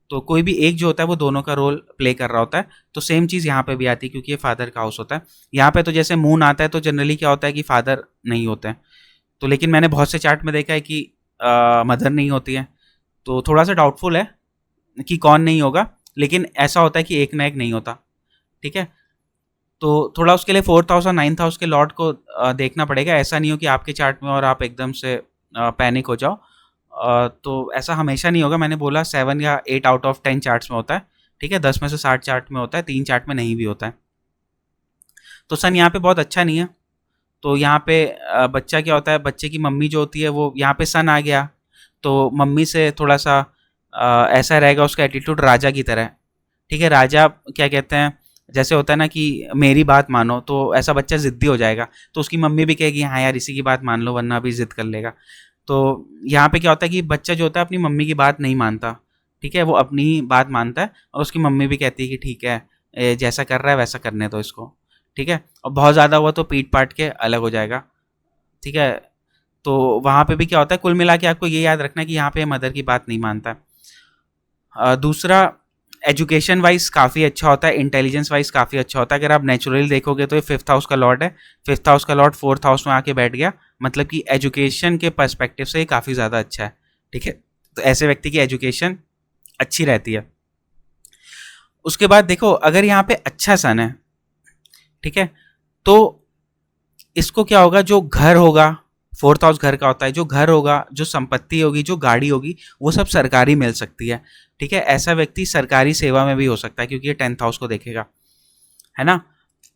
तो कोई भी एक जो होता है वो दोनों का रोल प्ले कर रहा होता है। तो सेम चीज़ यहाँ पे भी आती है, क्योंकि ये फादर का हाउस होता है। यहाँ पे तो जैसे मून आता है, तो जनरली क्या होता है कि फादर नहीं होते हैं। तो लेकिन मैंने बहुत से चार्ट में देखा है कि मदर नहीं होती है। तो थोड़ा सा डाउटफुल है कि कौन नहीं होगा, लेकिन ऐसा होता है कि एक ना एक नहीं होता। ठीक है, तो थोड़ा उसके लिए फोर्थ हाउस और नाइन्थ हाउस के लॉर्ड को देखना पड़ेगा। ऐसा नहीं हो कि आपके चार्ट में और आप एकदम से पैनिक हो जाओ। तो ऐसा हमेशा नहीं होगा, मैंने बोला 7 या 8 आउट ऑफ 10 चार्ट्स में होता है, ठीक है, 10 में से 60 चार्ट में होता है, 3 चार्ट में नहीं भी होता है। तो सन यहाँ पे बहुत अच्छा नहीं है। तो यहाँ पे बच्चा क्या होता है, बच्चे की मम्मी जो होती है वो, यहाँ पे सन आ गया तो मम्मी से थोड़ा सा ऐसा रहेगा उसका एटीट्यूड राजा की तरह, ठीक है। राजा क्या कहते हैं, जैसे होता है ना कि मेरी बात मानो, तो ऐसा बच्चा ज़िद्दी हो जाएगा, तो उसकी मम्मी भी कहेगी हाँ यार इसी की बात मान लो वरना अभी ज़िद कर लेगा। तो यहाँ पे क्या होता है कि बच्चा जो होता है अपनी मम्मी की बात नहीं मानता, ठीक है, वो अपनी बात मानता है और उसकी मम्मी भी कहती है कि ठीक है जैसा कर रहा है वैसा करने दो इसको, ठीक है। और बहुत ज़्यादा हुआ तो पीट पाट के अलग हो जाएगा, ठीक है। तो वहाँ पे भी क्या होता है, कुल मिला के आपको ये याद रखना है कि यहाँ पे मदर की बात नहीं मानता है। दूसरा, एजुकेशन वाइज काफ़ी अच्छा होता है, इंटेलिजेंस वाइज काफ़ी अच्छा होता है। अगर आप नेचुरली देखोगे तो ये 5th हाउस का लॉर्ड है, 5th हाउस का लॉर्ड 4th हाउस में आके बैठ गया, मतलब कि एजुकेशन के पर्सपेक्टिव से ये काफ़ी ज़्यादा अच्छा है, ठीक है। तो ऐसे व्यक्ति की एजुकेशन अच्छी रहती है। उसके बाद देखो अगर यहाँ पे अच्छा सन है, ठीक है, तो इसको क्या होगा, जो घर होगा, 4th हाउस घर का होता है, जो घर होगा, जो संपत्ति होगी, जो गाड़ी होगी, वो सब सरकारी मिल सकती है, ठीक है। ऐसा व्यक्ति सरकारी सेवा में भी हो सकता है क्योंकि ये 10th हाउस को देखेगा, है ना।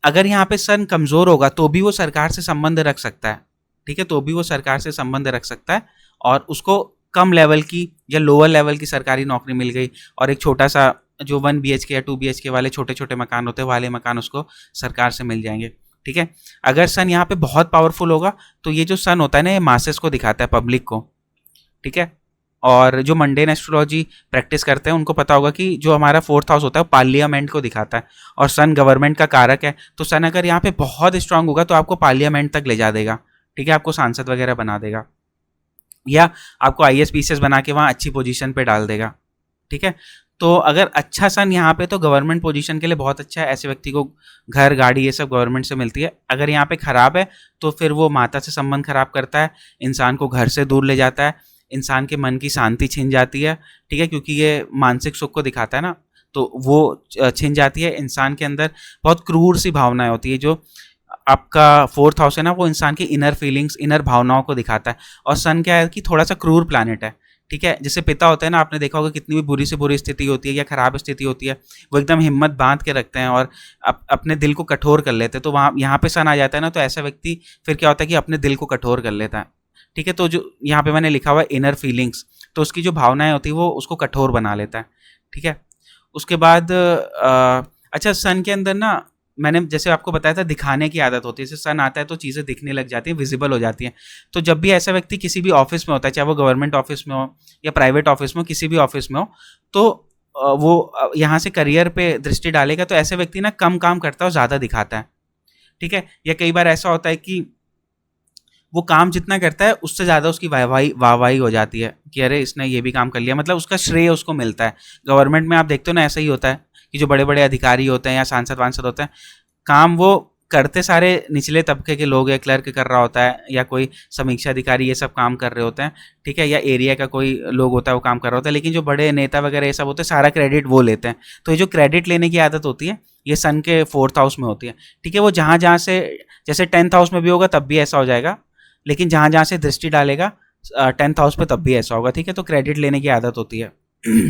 अगर यहाँ पे सन कमजोर होगा तो भी वो सरकार से संबंध रख सकता है, ठीक है, तो भी वो सरकार से संबंध रख सकता है और उसको कम लेवल की या लोअर लेवल की सरकारी नौकरी मिल गई और एक छोटा सा जो 1 BHK या 2 BHK वाले छोटे छोटे मकान होते हैं वाले मकान उसको सरकार से मिल जाएंगे, ठीक है। अगर सन यहाँ पे बहुत पावरफुल होगा तो ये जो सन होता है ना ये मासेस को दिखाता है, पब्लिक को, ठीक है। और जो मंडेन एस्ट्रोलॉजी प्रैक्टिस करते हैं उनको पता होगा कि जो हमारा 4th हाउस होता है वो पार्लियामेंट को दिखाता है और सन गवर्नमेंट का कारक है। तो सन अगर यहाँ पे बहुत स्ट्रांग होगा तो आपको पार्लियामेंट तक ले जा देगा, ठीक है, आपको सांसद वगैरह बना देगा या आपको IAS PCS बना के वहाँ अच्छी पोजीशन पे डाल देगा, ठीक है। तो अगर अच्छा सन यहाँ पे तो गवर्नमेंट पोजीशन के लिए बहुत अच्छा है, ऐसे व्यक्ति को घर गाड़ी ये सब गवर्नमेंट से मिलती है। अगर यहाँ पे खराब है तो फिर वो माता से संबंध खराब करता है, इंसान को घर से दूर ले जाता है, इंसान के मन की शांति छिन जाती है, ठीक है, क्योंकि ये मानसिक सुख को दिखाता है ना, तो वो छिन जाती है। इंसान के अंदर बहुत क्रूर सी भावनाएं होती है, जो आपका 4th हाउस है ना वो इंसान की इनर फीलिंग्स, इनर भावनाओं को दिखाता है। और सन क्या है कि थोड़ा सा क्रूर प्लैनेट है, ठीक है। जैसे पिता होते हैं ना, आपने देखा होगा कितनी भी बुरी से बुरी स्थिति होती है या खराब स्थिति होती है वो एकदम हिम्मत बांध के रखते हैं और अपने दिल को कठोर कर लेते हैं। तो वहाँ यहाँ पे सन आ जाता है ना, तो ऐसा व्यक्ति फिर क्या होता है कि अपने दिल को कठोर कर लेता है, ठीक है। तो जो यहाँ पे मैंने लिखा हुआ है इनर फीलिंग्स, तो उसकी जो भावनाएं होती है वो उसको कठोर बना लेता है, ठीक है। उसके बाद अच्छा सन के अंदर ना मैंने जैसे आपको बताया था दिखाने की आदत होती है, जैसे सन आता है तो चीज़ें दिखने लग जाती हैं, विजिबल हो जाती हैं। तो जब भी ऐसा व्यक्ति किसी भी ऑफिस में होता है, चाहे वो गवर्नमेंट ऑफिस में हो या प्राइवेट ऑफिस में हो, किसी भी ऑफिस में हो, तो वो यहाँ से करियर पे दृष्टि डालेगा, तो ऐसे व्यक्ति ना कम काम करता है और ज़्यादा दिखाता है, ठीक है। या कई बार ऐसा होता है कि वो काम जितना करता है उससे ज़्यादा उसकी वाहवाही हो जाती है कि अरे इसने ये भी काम कर लिया, मतलब उसका श्रेय उसको मिलता है। गवर्नमेंट में आप देखते हो ना ऐसा ही होता है कि जो बड़े बड़े अधिकारी होते हैं या सांसद वांसद होते हैं, काम वो करते सारे निचले तबके के लोग, या क्लर्क कर रहा होता है या कोई समीक्षा अधिकारी ये सब काम कर रहे होते हैं, ठीक है, या एरिया का कोई लोग होता है वो काम कर रहा होता है, लेकिन जो बड़े नेता वगैरह ये सब होते हैं सारा क्रेडिट वो लेते हैं। तो ये जो क्रेडिट लेने की आदत होती है ये सन के 4th हाउस में होती है, ठीक है। वो जहाँ जहाँ से, जैसे 10th हाउस में भी होगा तब भी ऐसा हो जाएगा, लेकिन जहाँ जहाँ से दृष्टि डालेगा 10th हाउस पे तब भी ऐसा होगा, ठीक है। तो क्रेडिट लेने की आदत होती है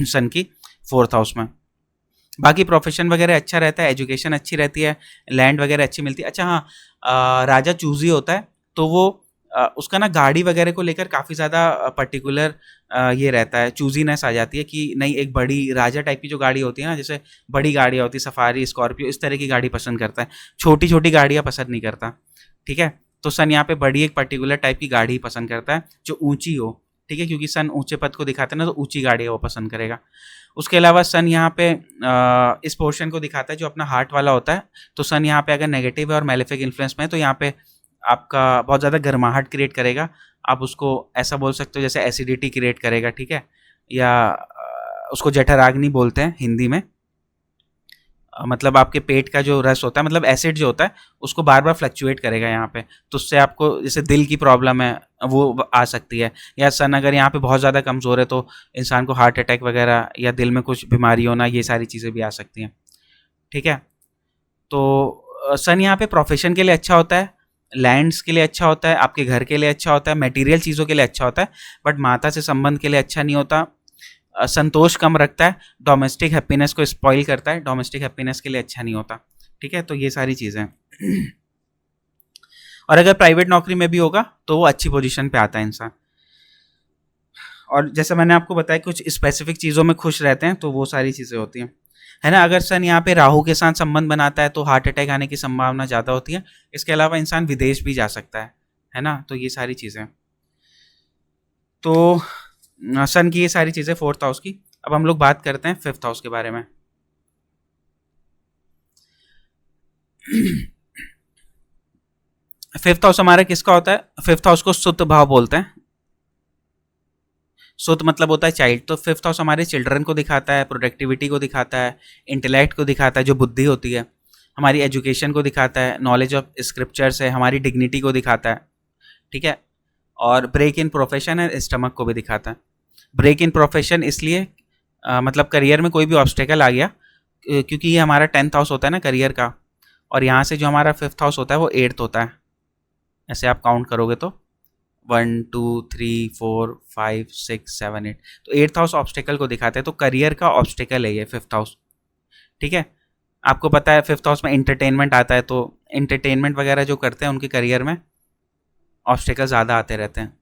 सन की 4th हाउस में। बाकी प्रोफेशन वगैरह अच्छा रहता है, एजुकेशन अच्छी रहती है, लैंड वगैरह अच्छी मिलती है। अच्छा हाँ, राजा चूजी होता है तो वो उसका ना गाड़ी वगैरह को लेकर काफ़ी ज़्यादा पर्टिकुलर ये रहता है, चूजीनेस आ जाती है कि नहीं एक बड़ी राजा टाइप की जो गाड़ी होती है ना, जैसे बड़ी गाड़ियाँ होती है सफारी स्कॉर्पियो इस तरह की गाड़ी पसंद करता है, छोटी छोटी गाड़ियाँ पसंद नहीं करता, ठीक है। तो सन यहाँ पे बड़ी एक पर्टिकुलर टाइप की गाड़ी पसंद करता है जो ऊंची हो, ठीक है, क्योंकि सन ऊंचे पद को दिखाता है ना, तो ऊंची गाड़ी वो पसंद करेगा। उसके अलावा सन यहाँ पे इस पोर्शन को दिखाता है जो अपना हार्ट वाला होता है। तो सन यहाँ पे अगर नेगेटिव है और मेलेफिक इन्फ्लुएंस में है तो यहाँ पे आपका बहुत ज़्यादा गर्माहट क्रिएट करेगा, आप उसको ऐसा बोल सकते हो जैसे एसिडिटी क्रिएट करेगा, ठीक है, या उसको जठराग्नि बोलते हैं हिंदी में। मतलब आपके पेट का जो रस होता है, मतलब एसिड जो होता है उसको बार बार फ्लक्चुएट करेगा यहाँ पे, तो उससे आपको जैसे दिल की प्रॉब्लम है वो आ सकती है। या सन अगर यहाँ पे बहुत ज़्यादा कमज़ोर है तो इंसान को हार्ट अटैक वगैरह या दिल में कुछ बीमारी होना, ये सारी चीज़ें भी आ सकती हैं, ठीक है। तो सन यहाँ पे प्रोफेशन के लिए अच्छा होता है, लैंड्स के लिए अच्छा होता है, आपके घर के लिए अच्छा होता है, मटेरियल चीज़ों के लिए अच्छा होता है, बट माता से संबंध के लिए अच्छा नहीं होता। संतोष कम रखता है, डोमेस्टिक हैप्पीनेस को स्पॉइल करता है, डोमेस्टिक हैप्पीनेस के लिए अच्छा नहीं होता। ठीक है, तो ये सारी चीज़ें हैं। और अगर प्राइवेट नौकरी में भी होगा तो वो अच्छी पोजीशन पे आता है इंसान। और जैसे मैंने आपको बताया कुछ स्पेसिफिक चीज़ों में खुश रहते हैं, तो वो सारी चीज़ें होती हैं, है ना। अगर सन यहाँ पे राहु के साथ संबंध बनाता है तो हार्ट अटैक आने की संभावना ज़्यादा होती है। इसके अलावा इंसान विदेश भी जा सकता है ना। तो ये सारी चीज़ें, तो सन की ये सारी चीज़ें फोर्थ हाउस की। अब हम लोग बात करते हैं फिफ्थ हाउस के बारे में। फिफ्थ हाउस हमारा किसका होता है? फिफ्थ हाउस को सुत भाव बोलते हैं। सुत मतलब होता है चाइल्ड। तो फिफ्थ हाउस हमारे चिल्ड्रन को दिखाता है, प्रोडक्टिविटी को दिखाता है, इंटेलेक्ट को दिखाता है, जो बुद्धि होती है, हमारी एजुकेशन को दिखाता है, नॉलेज ऑफ स्क्रिप्चर्स है, हमारी डिग्निटी को दिखाता है। ठीक है। और ब्रेक इन प्रोफेशन है, स्टमक को भी दिखाता है। ब्रेक इन प्रोफेशन इसलिए मतलब करियर में कोई भी ऑब्स्टेकल आ गया, क्योंकि ये हमारा 10th हाउस होता है ना करियर का, और यहाँ से जो हमारा फिफ्थ हाउस होता है वो 8th होता है। ऐसे आप काउंट करोगे तो 1 2 3 4 5 6 7 8, तो 8th हाउस ऑब्स्टेकल को दिखाते हैं। तो करियर का ऑब्स्टेकल है ये फिफ्थ हाउस। ठीक है। आपको पता है फिफ्थ हाउस में इंटरटेनमेंट आता है, तो इंटरटेनमेंट वगैरह जो करते हैं उनके करियर में ऑब्स्टेकल ज़्यादा आते रहते हैं।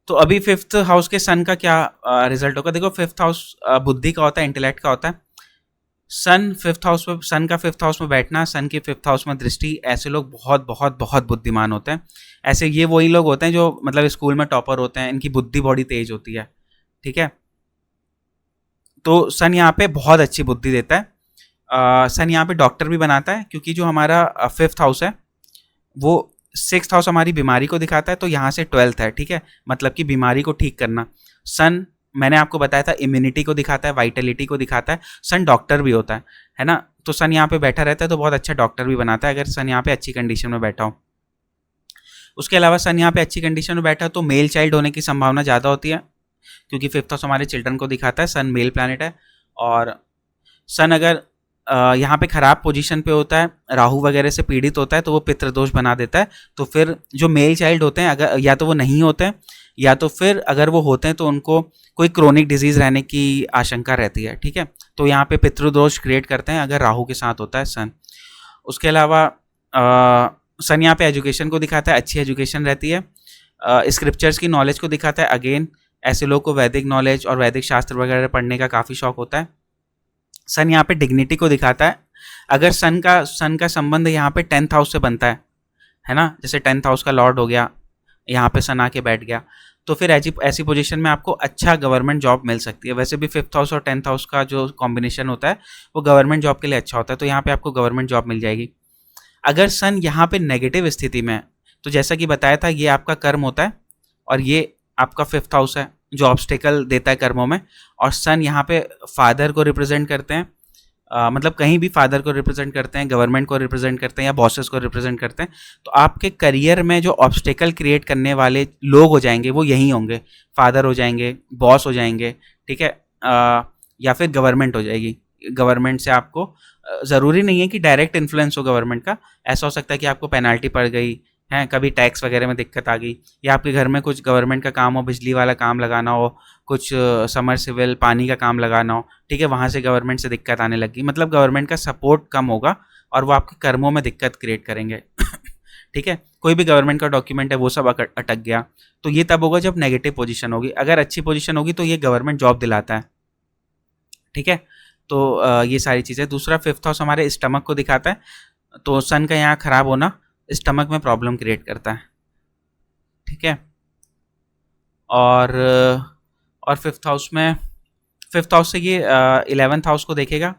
तो अभी फिफ्थ हाउस के सन का क्या रिजल्ट होगा? देखो फिफ्थ हाउस बुद्धि का होता है, इंटेलेक्ट का होता है। सन फिफ्थ हाउस में, सन का फिफ्थ हाउस में बैठना, सन की फिफ्थ हाउस में दृष्टि, ऐसे लोग बहुत बहुत बहुत बुद्धिमान होते हैं। ऐसे ये वही लोग होते हैं जो मतलब स्कूल में टॉपर होते हैं, इनकी बुद्धि बड़ी तेज होती है। ठीक है। तो सन यहाँ पे बहुत अच्छी बुद्धि देता है। सन यहाँ पे डॉक्टर भी बनाता है, क्योंकि जो हमारा फिफ्थ हाउस है वो सिक्स्थ हाउस हमारी बीमारी को दिखाता है, तो यहाँ से 12th है। ठीक है, मतलब कि बीमारी को ठीक करना। सन मैंने आपको बताया था इम्यूनिटी को दिखाता है, वाइटलिटी को दिखाता है। सन डॉक्टर भी होता है ना। तो सन यहाँ पे बैठा रहता है तो बहुत अच्छा डॉक्टर भी बनाता है, अगर सन यहाँ पे अच्छी कंडीशन में बैठा हो। उसके अलावा सन यहाँ पे अच्छी कंडीशन में बैठा हो तो मेल चाइल्ड होने की संभावना ज़्यादा होती है, क्योंकि फिफ्थ हाउस हमारे चिल्ड्रन को दिखाता है, सन मेल प्लैनेट है। और सन अगर यहाँ पे खराब पोजीशन पे होता है, राहु वगैरह से पीड़ित होता है, तो वो पितृदोष बना देता है। तो फिर जो मेल चाइल्ड होते हैं, अगर या तो वो नहीं होते हैं, या तो फिर अगर वो होते हैं तो उनको कोई क्रोनिक डिजीज रहने की आशंका रहती है। ठीक है, तो यहाँ पे पितृदोष क्रिएट करते हैं अगर राहु के साथ होता है सन। उसके अलावा सन यहाँ पे एजुकेशन को दिखाता है, अच्छी एजुकेशन रहती है। स्क्रिप्चर्स की नॉलेज को दिखाता है। अगेन ऐसे लोग को वैदिक नॉलेज और वैदिक शास्त्र वगैरह पढ़ने का काफ़ी शौक होता है। सन यहाँ पे डिग्निटी को दिखाता है। अगर सन का संबंध यहाँ पे 10th हाउस से बनता है ना, जैसे 10th हाउस का लॉर्ड हो गया, यहाँ पे सन आके बैठ गया, तो फिर ऐसी पोजीशन में आपको अच्छा गवर्नमेंट जॉब मिल सकती है। वैसे भी फिफ्थ हाउस और 10th हाउस का जो कॉम्बिनेशन होता है वो गवर्नमेंट जॉब के लिए अच्छा होता है, तो यहाँ पे आपको गवर्नमेंट जॉब मिल जाएगी। अगर सन यहाँ पे नेगेटिव स्थिति में है, तो जैसा कि बताया था ये आपका कर्म होता है और ये आपका फिफ्थ हाउस है जो ऑब्स्टेकल देता है कर्मों में। और सन यहाँ पे फादर को रिप्रेजेंट करते हैं, मतलब कहीं भी फादर को रिप्रेजेंट करते हैं, गवर्नमेंट को रिप्रेजेंट करते हैं, या बॉसेस को रिप्रेजेंट करते हैं। तो आपके करियर में जो ऑब्स्टेकल क्रिएट करने वाले लोग हो जाएंगे वो यही होंगे, फादर हो जाएंगे, बॉस हो जाएंगे। ठीक है, या फिर गवर्नमेंट हो जाएगी। गवर्नमेंट से आपको ज़रूरी नहीं है कि डायरेक्ट इन्फ्लुएंस हो गवर्नमेंट का, ऐसा हो सकता है कि आपको पेनाल्टी पड़ गई है, कभी टैक्स वगैरह में दिक्कत आ गई, या आपके घर में कुछ गवर्नमेंट का काम हो, बिजली वाला काम लगाना हो, कुछ समर सिविल पानी का काम लगाना हो। ठीक है, वहाँ से गवर्नमेंट से दिक्कत आने लगी, मतलब गवर्नमेंट का सपोर्ट कम होगा और वो आपके कर्मों में दिक्कत क्रिएट करेंगे। ठीक है, कोई भी गवर्नमेंट का डॉक्यूमेंट है वो सब अटक गया, तो ये तब होगा जब नेगेटिव पोजीशन होगी। अगर अच्छी पोजीशन होगी तो ये गवर्नमेंट जॉब दिलाता है। ठीक है, तो ये सारी चीज़ें। दूसरा फिफ्थ हाउस हमारे स्टमक को दिखाता है, तो सन का यहाँ खराब होना स्टमक में प्रॉब्लम क्रिएट करता है। ठीक है, और फिफ्थ हाउस से ये 11th हाउस को देखेगा,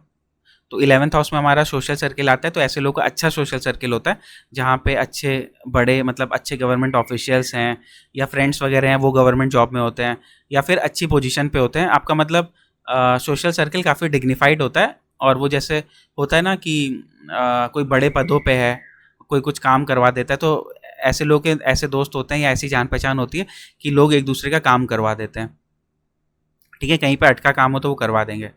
तो 11th हाउस में हमारा सोशल सर्किल आता है। तो ऐसे लोगों का अच्छा सोशल सर्किल होता है जहाँ पे अच्छे बड़े मतलब अच्छे गवर्नमेंट ऑफिशियल्स हैं, या फ्रेंड्स वगैरह हैं वो गवर्नमेंट जॉब में होते हैं, या फिर अच्छी पोजीशन पे होते हैं। आपका मतलब सोशल सर्किल काफ़ी डिग्निफाइड होता है, और वो जैसे होता है ना कि कोई बड़े पदों पे है, कोई कुछ काम करवा देता है, तो ऐसे लोग के ऐसे दोस्त होते हैं या ऐसी जान पहचान होती है कि लोग एक दूसरे का काम करवा देते हैं। ठीक है, कहीं पे अटका काम हो तो वो करवा देंगे।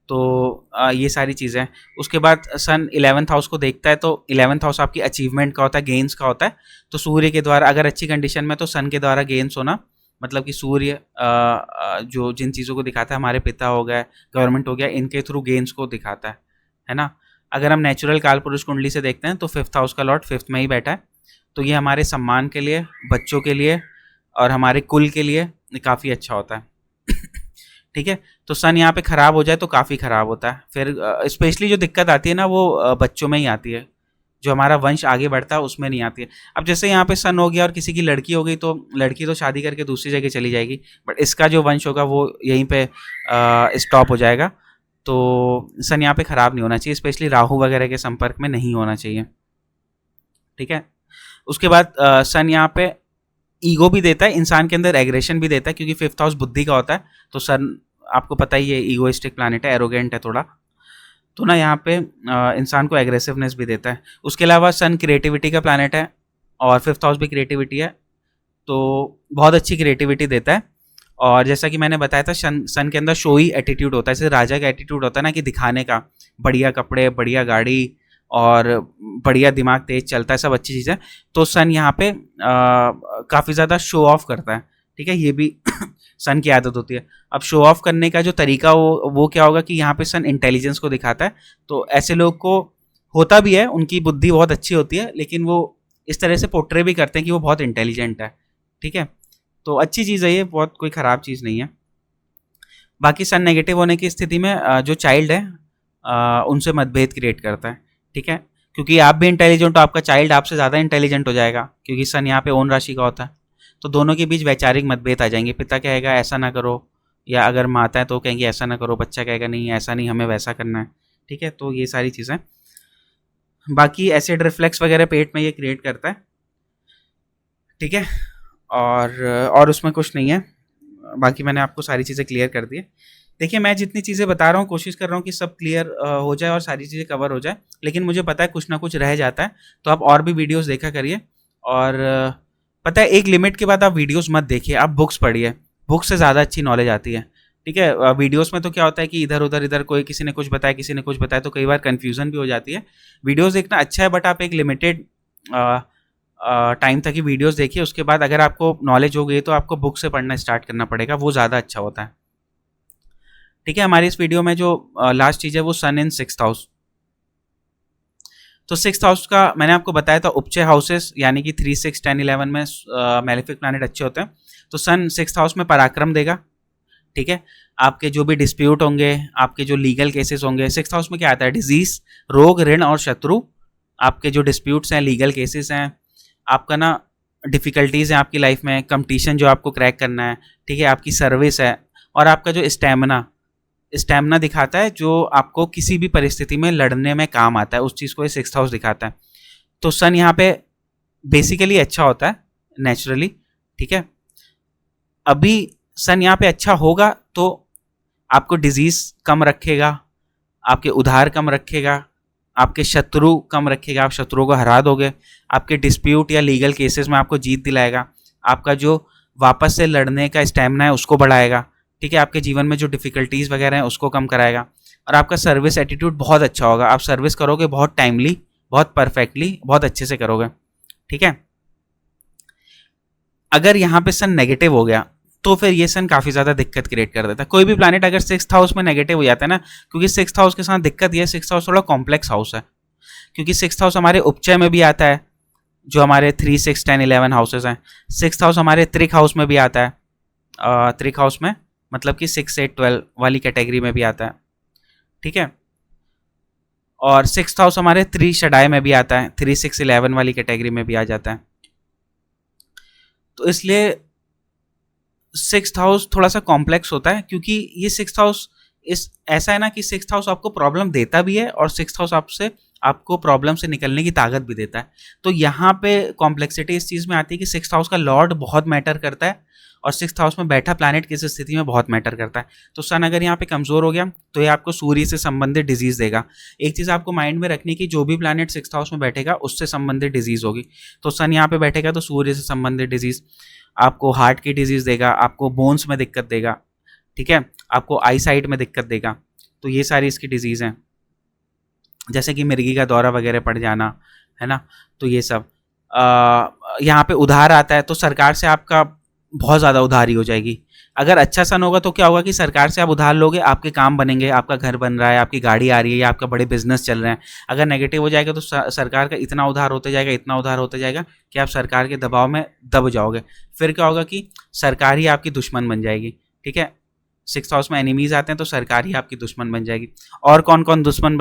तो ये सारी चीज़ें हैं। उसके बाद सन 11th हाउस को देखता है, तो 11th हाउस आपकी अचीवमेंट का होता है, गेन्स का होता है। तो सूर्य के द्वारा अगर अच्छी कंडीशन में तो सन के द्वारा गेन्स होना, मतलब कि सूर्य जो जिन चीज़ों को दिखाता है, हमारे पिता हो गए, गवर्नमेंट हो गया, इनके थ्रू गेन्स को दिखाता है ना। अगर हम नेचुरल काल पुरुष कुंडली से देखते हैं तो 5th हाउस का लॉर्ड 5th में ही बैठा है, तो ये हमारे सम्मान के लिए, बच्चों के लिए और हमारे कुल के लिए काफ़ी अच्छा होता है। ठीक है, तो सन यहाँ पे ख़राब हो जाए तो काफ़ी ख़राब होता है। फिर स्पेशली जो दिक्कत आती है ना वो बच्चों में ही आती है, जो हमारा वंश आगे बढ़ता है उसमें नहीं आती है। अब जैसे यहाँ पे सन हो गया और किसी की लड़की हो गई, तो लड़की तो शादी करके दूसरी जगह चली जाएगी, बट इसका जो वंश होगा वो यहीं पे स्टॉप हो जाएगा। तो सन यहाँ पे ख़राब नहीं होना चाहिए, स्पेशली राहु वगैरह के संपर्क में नहीं होना चाहिए। ठीक है, उसके बाद सन यहाँ पे ईगो भी देता है, इंसान के अंदर एग्रेशन भी देता है, क्योंकि 5th हाउस बुद्धि का होता है। तो सन आपको पता ही है ईगोइस्टिक प्लैनेट है, एरोगेंट है थोड़ा, तो ना यहाँ पे इंसान को एग्रेसिवनेस भी देता है। उसके अलावा सन क्रिएटिविटी का प्लैनेट है और 5th हाउस भी क्रिएटिविटी है, तो बहुत अच्छी क्रिएटिविटी देता है। और जैसा कि मैंने बताया था, सन के अंदर शोई एटीट्यूड होता है, जैसे राजा का एटीट्यूड होता है ना कि दिखाने का, बढ़िया कपड़े, बढ़िया गाड़ी और बढ़िया दिमाग तेज चलता है, सब अच्छी चीज़ें। तो सन यहाँ पे काफ़ी ज़्यादा शो ऑफ करता है। ठीक है, ये भी सन की आदत होती है। अब शो ऑफ करने का जो तरीका वो क्या होगा कि यहाँ पे सन इंटेलिजेंस को दिखाता है। तो ऐसे लोग को होता भी है, उनकी बुद्धि बहुत अच्छी होती है, लेकिन वो इस तरह से पोर्ट्रे भी करते हैं कि वो बहुत इंटेलिजेंट है। ठीक है, तो अच्छी चीज़ है ये, बहुत कोई ख़राब चीज़ नहीं है। बाकी सन नेगेटिव होने की स्थिति में जो चाइल्ड है उनसे मतभेद क्रिएट करता है। ठीक है, क्योंकि आप भी इंटेलिजेंट हो, आपका चाइल्ड आपसे ज़्यादा इंटेलिजेंट हो जाएगा, क्योंकि सन यहाँ पे ओन राशि का होता है। तो दोनों के बीच वैचारिक मतभेद आ जाएंगे। पिता कहेगा ऐसा ना करो, या अगर माता है तो कहेंगे ऐसा ना करो, बच्चा कहेगा नहीं ऐसा नहीं, हमें वैसा करना है। ठीक है, तो ये सारी चीज़ें। बाकी एसिड रिफ्लेक्स वगैरह पेट में ये क्रिएट करता है। ठीक है, और उसमें कुछ नहीं है, बाकी मैंने आपको सारी चीज़ें क्लियर कर दी है। देखिए, मैं जितनी चीज़ें बता रहा हूँ कोशिश कर रहा हूँ कि सब क्लियर हो जाए और सारी चीज़ें कवर हो जाए, लेकिन मुझे पता है कुछ ना कुछ रह जाता है, तो आप और भी वीडियोस देखा करिए। और पता है एक लिमिट के बाद आप वीडियोस मत देखिए, आप बुक्स पढ़िए, बुक से ज़्यादा अच्छी नॉलेज आती है। ठीक है, वीडियोस में तो क्या होता है कि इधर उधर इधर कोई किसी ने कुछ बताया, किसी ने कुछ बताया, तो कई बार कन्फ्यूज़न भी हो जाती है। वीडियोज़ देखना अच्छा है, बट आप एक लिमिटेड टाइम तक ही वीडियोस देखिए। उसके बाद अगर आपको नॉलेज हो गई तो आपको बुक से पढ़ना स्टार्ट करना पड़ेगा, वो ज़्यादा अच्छा होता है। ठीक है, हमारी इस वीडियो में जो लास्ट चीज़ है वो सन इन 6th हाउस। तो 6th हाउस का मैंने आपको बताया था उपचय हाउसेस, यानी कि 3, 6, 10, 11 में मेलेफिक प्लैनेट अच्छे होते हैं। तो सन 6th हाउस में पराक्रम देगा। ठीक है, आपके जो भी डिस्प्यूट होंगे, आपके जो लीगल केसेस होंगे, 6th हाउस में क्या आता है, डिजीज, रोग, ऋण और शत्रु। आपके जो डिस्प्यूट्स हैं, लीगल केसेस हैं, आपका ना डिफ़िकल्टीज़ हैं आपकी लाइफ में, कंपटीशन जो आपको क्रैक करना है। ठीक है, आपकी सर्विस है, और आपका जो स्टैमिना दिखाता है, जो आपको किसी भी परिस्थिति में लड़ने में काम आता है, उस चीज़ को ये 6th हाउस दिखाता है। तो सन यहाँ पे बेसिकली अच्छा होता है नेचुरली। ठीक है, अभी सन यहाँ पे अच्छा होगा तो आपको डिजीज़ कम रखेगा, आपके उधार कम रखेगा, आपके शत्रु कम रखेगा, आप शत्रुओं को हरा दोगे, आपके डिस्प्यूट या लीगल केसेस में आपको जीत दिलाएगा, आपका जो वापस से लड़ने का स्टैमिना है उसको बढ़ाएगा। ठीक है, आपके जीवन में जो डिफ़िकल्टीज़ वगैरह हैं उसको कम कराएगा, और आपका सर्विस एटीट्यूड बहुत अच्छा होगा। आप सर्विस करोगे बहुत टाइमली, बहुत परफेक्टली, बहुत अच्छे से करोगे। ठीक है, अगर यहाँ पे सन नेगेटिव हो गया तो फिर ये सन काफ़ी ज़्यादा दिक्कत क्रिएट कर देता है। कोई भी प्लैनेट अगर 6th हाउस में नेगेटिव हो जाता है ना, क्योंकि 6th हाउस के साथ दिक्कत ये है, 6th हाउस थोड़ा कॉम्प्लेक्स हाउस है, क्योंकि 6th हाउस हमारे उपचय में भी आता है, जो हमारे 3, 6, 10, 11 हाउसेज हैं। 6th हाउस हमारे त्रिक हाउस में भी आता है, त्रिक हाउस में मतलब कि 6, 8, 12 वाली कैटेगरी में भी आता है। ठीक है, और 6th हाउस हमारे त्रिशडाय में भी आता है, 3, 6, 11 वाली कैटेगरी में भी आ जाता है। तो इसलिए 6th हाउस थोड़ा सा कॉम्प्लेक्स होता है, क्योंकि ये 6th हाउस ऐसा है ना कि 6th हाउस आपको प्रॉब्लम देता भी है, और 6th हाउस आपको प्रॉब्लम से निकलने की ताकत भी देता है। तो यहाँ पे कॉम्प्लेक्सिटी इस चीज़ में आती है कि 6th हाउस का लॉर्ड बहुत मैटर करता है, और 6th हाउस में बैठा प्लैनेट किस स्थिति में बहुत मैटर करता है। तो सन अगर यहाँ पे कमज़ोर हो गया तो ये आपको सूर्य से संबंधित डिजीज़ देगा। एक चीज़ आपको माइंड में रखनी कि जो भी प्लैनेट 6th हाउस में बैठेगा उससे संबंधित डिजीज़ होगी। तो सन यहाँ पे बैठेगा तो सूर्य से संबंधित डिजीज़, आपको हार्ट की डिजीज़ देगा, आपको बोन्स में दिक्कत देगा। ठीक है, आपको आई साइट में दिक्कत देगा। तो ये सारी इसकी डिजीज़ हैं, जैसे कि मिर्गी का दौरा वगैरह पड़ जाना, है ना। तो ये सब यहाँ पे उधार आता है, तो सरकार से आपका बहुत ज़्यादा उधारी हो जाएगी। अगर अच्छा सन होगा तो क्या होगा कि सरकार से आप उधार लोगे, आपके काम बनेंगे, आपका घर बन रहा है, आपकी गाड़ी आ रही है, या आपका बड़े बिजनेस चल रहे हैं। अगर नेगेटिव हो जाएगा तो सरकार का इतना उधार होते जाएगा, इतना उधार होते जाएगा कि आप सरकार के दबाव में दब जाओगे। फिर क्या होगा कि सरकार ही आपकी दुश्मन बन जाएगी, ठीक है। 6th हाउस में एनिमीज आते हैं तो सरकार ही आपकी दुश्मन बन जाएगी। और कौन कौन दुश्मन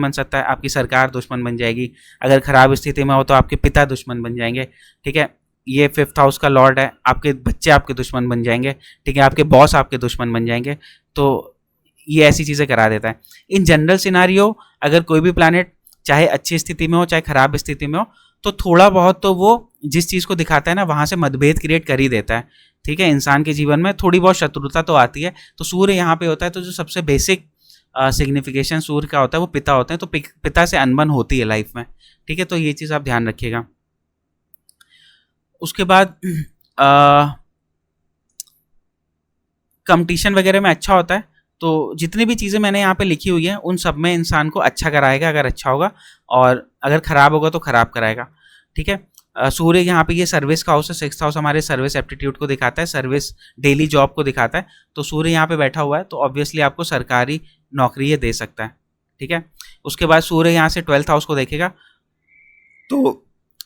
बन सकता है? आपकी सरकार दुश्मन बन जाएगी। अगर खराब स्थिति में हो तो आपके पिता दुश्मन बन जाएंगे, ठीक है। ये 5th हाउस का लॉर्ड है, आपके बच्चे आपके दुश्मन बन जाएंगे, ठीक है। आपके बॉस आपके दुश्मन बन जाएंगे। तो ये ऐसी चीज़ें करा देता है। इन जनरल सिनारियो अगर कोई भी प्लैनेट चाहे अच्छी स्थिति में हो चाहे खराब स्थिति में हो, तो थोड़ा बहुत तो वो जिस चीज़ को दिखाता है ना, वहाँ से मतभेद क्रिएट कर ही देता है, ठीक है। इंसान के जीवन में थोड़ी बहुत शत्रुता तो आती है। तो सूर्य यहाँ पे होता है, तो जो सबसे बेसिक सिग्निफिकेशन सूर्य का होता है वो पिता होते हैं, तो पिता से अनबन होती है लाइफ में, ठीक है। तो ये चीज़ आप ध्यान रखिएगा। उसके बाद कंपटीशन वगैरह में अच्छा होता है। तो जितनी भी चीज़ें मैंने यहाँ पे लिखी हुई हैं उन सब में इंसान को अच्छा कराएगा अगर अच्छा होगा, और अगर खराब होगा तो खराब कराएगा, ठीक है। सूर्य यहाँ पे ये सर्विस का हाउस है। 6th हाउस हमारे सर्विस एप्टीट्यूड को दिखाता है, सर्विस डेली जॉब को दिखाता है। तो सूर्य यहाँ पे बैठा हुआ है तो ऑब्वियसली आपको सरकारी नौकरी ये दे सकता है, ठीक है। उसके बाद सूर्य यहाँ से 12th हाउस को देखेगा तो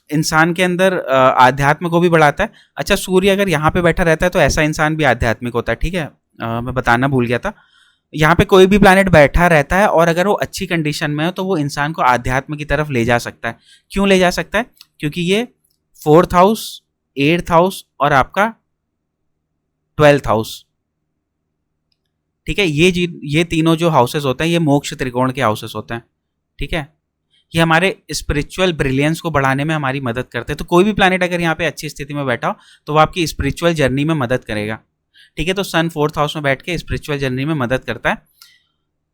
इंसान के अंदर आध्यात्म को भी बढ़ाता है। अच्छा, सूर्य अगर यहाँ पे बैठा रहता है तो ऐसा इंसान भी आध्यात्मिक होता है, ठीक है। मैं बताना भूल गया था, यहाँ पे कोई भी प्लैनेट बैठा रहता है और अगर वो अच्छी कंडीशन में हो तो वो इंसान को आध्यात्म की तरफ ले जा सकता है। क्यों ले जा सकता है? क्योंकि ये 4th हाउस, 8th हाउस और आपका 12th हाउस, ठीक है। ये तीनों जो हाउसेस होते हैं ये मोक्ष त्रिकोण के हाउसेस होते हैं, ठीक है। ये हमारे स्पिरिचुअल ब्रिलियंस को बढ़ाने में हमारी मदद करते हैं। तो कोई भी प्लैनेट अगर यहाँ पे अच्छी स्थिति में बैठा हो तो वो आपकी स्पिरिचुअल जर्नी में मदद करेगा, ठीक है। तो सन 4th हाउस में बैठ के स्पिरिचुअल जर्नी में मदद करता है,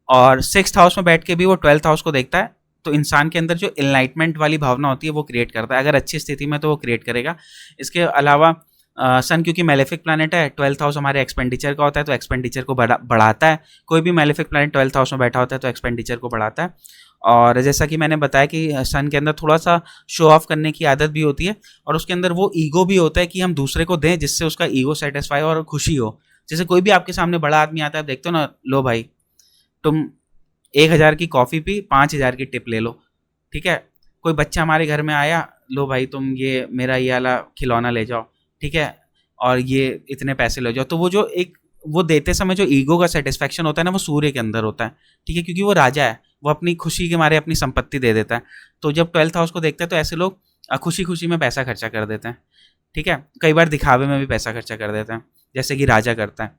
और 6th हाउस में बैठ के भी वो 12th हाउस को देखता है। तो इंसान के अंदर जो इनलाइटमेंट वाली भावना होती है वो क्रिएट करता है। अगर अच्छी स्थिति में तो वो क्रिएट करेगा। इसके अलावा सन क्योंकि मेलेफिक प्लैनेट है, 12th हाउस हमारे एक्सपेंडिचर का होता है तो एक्सपेंडिचर को बढ़ाता है। कोई भी मेलेफिक प्लैनेट 12th हाउस में बैठा होता है तो एक्सपेंडिचर को बढ़ाता है। और जैसा कि मैंने बताया कि सन के अंदर थोड़ा सा शो ऑफ करने की आदत भी होती है, और उसके अंदर वो ईगो भी होता है कि हम दूसरे को दें जिससे उसका ईगो सेटिस्फाई और खुशी हो। जैसे कोई भी आपके सामने बड़ा आदमी आता है, आप देखते हो ना, लो भाई तुम 1000 की कॉफ़ी पी, 5000 की टिप ले लो, ठीक है। कोई बच्चा हमारे घर में आया, लो भाई तुम ये मेरा ये वाला खिलौना ले जाओ, ठीक है, और ये इतने पैसे ले जाओ। तो वो जो एक वो देते समय जो ईगो का सेटिस्फैक्शन होता है ना, वो सूर्य के अंदर होता है, ठीक है। क्योंकि वो राजा है, वो अपनी खुशी के मारे अपनी संपत्ति दे देता है। तो जब 12th हाउस को देखते हैं तो ऐसे लोग खुशी खुशी में पैसा खर्चा कर देते हैं, ठीक है। कई बार दिखावे में भी पैसा खर्चा कर देते हैं, जैसे कि राजा करता है।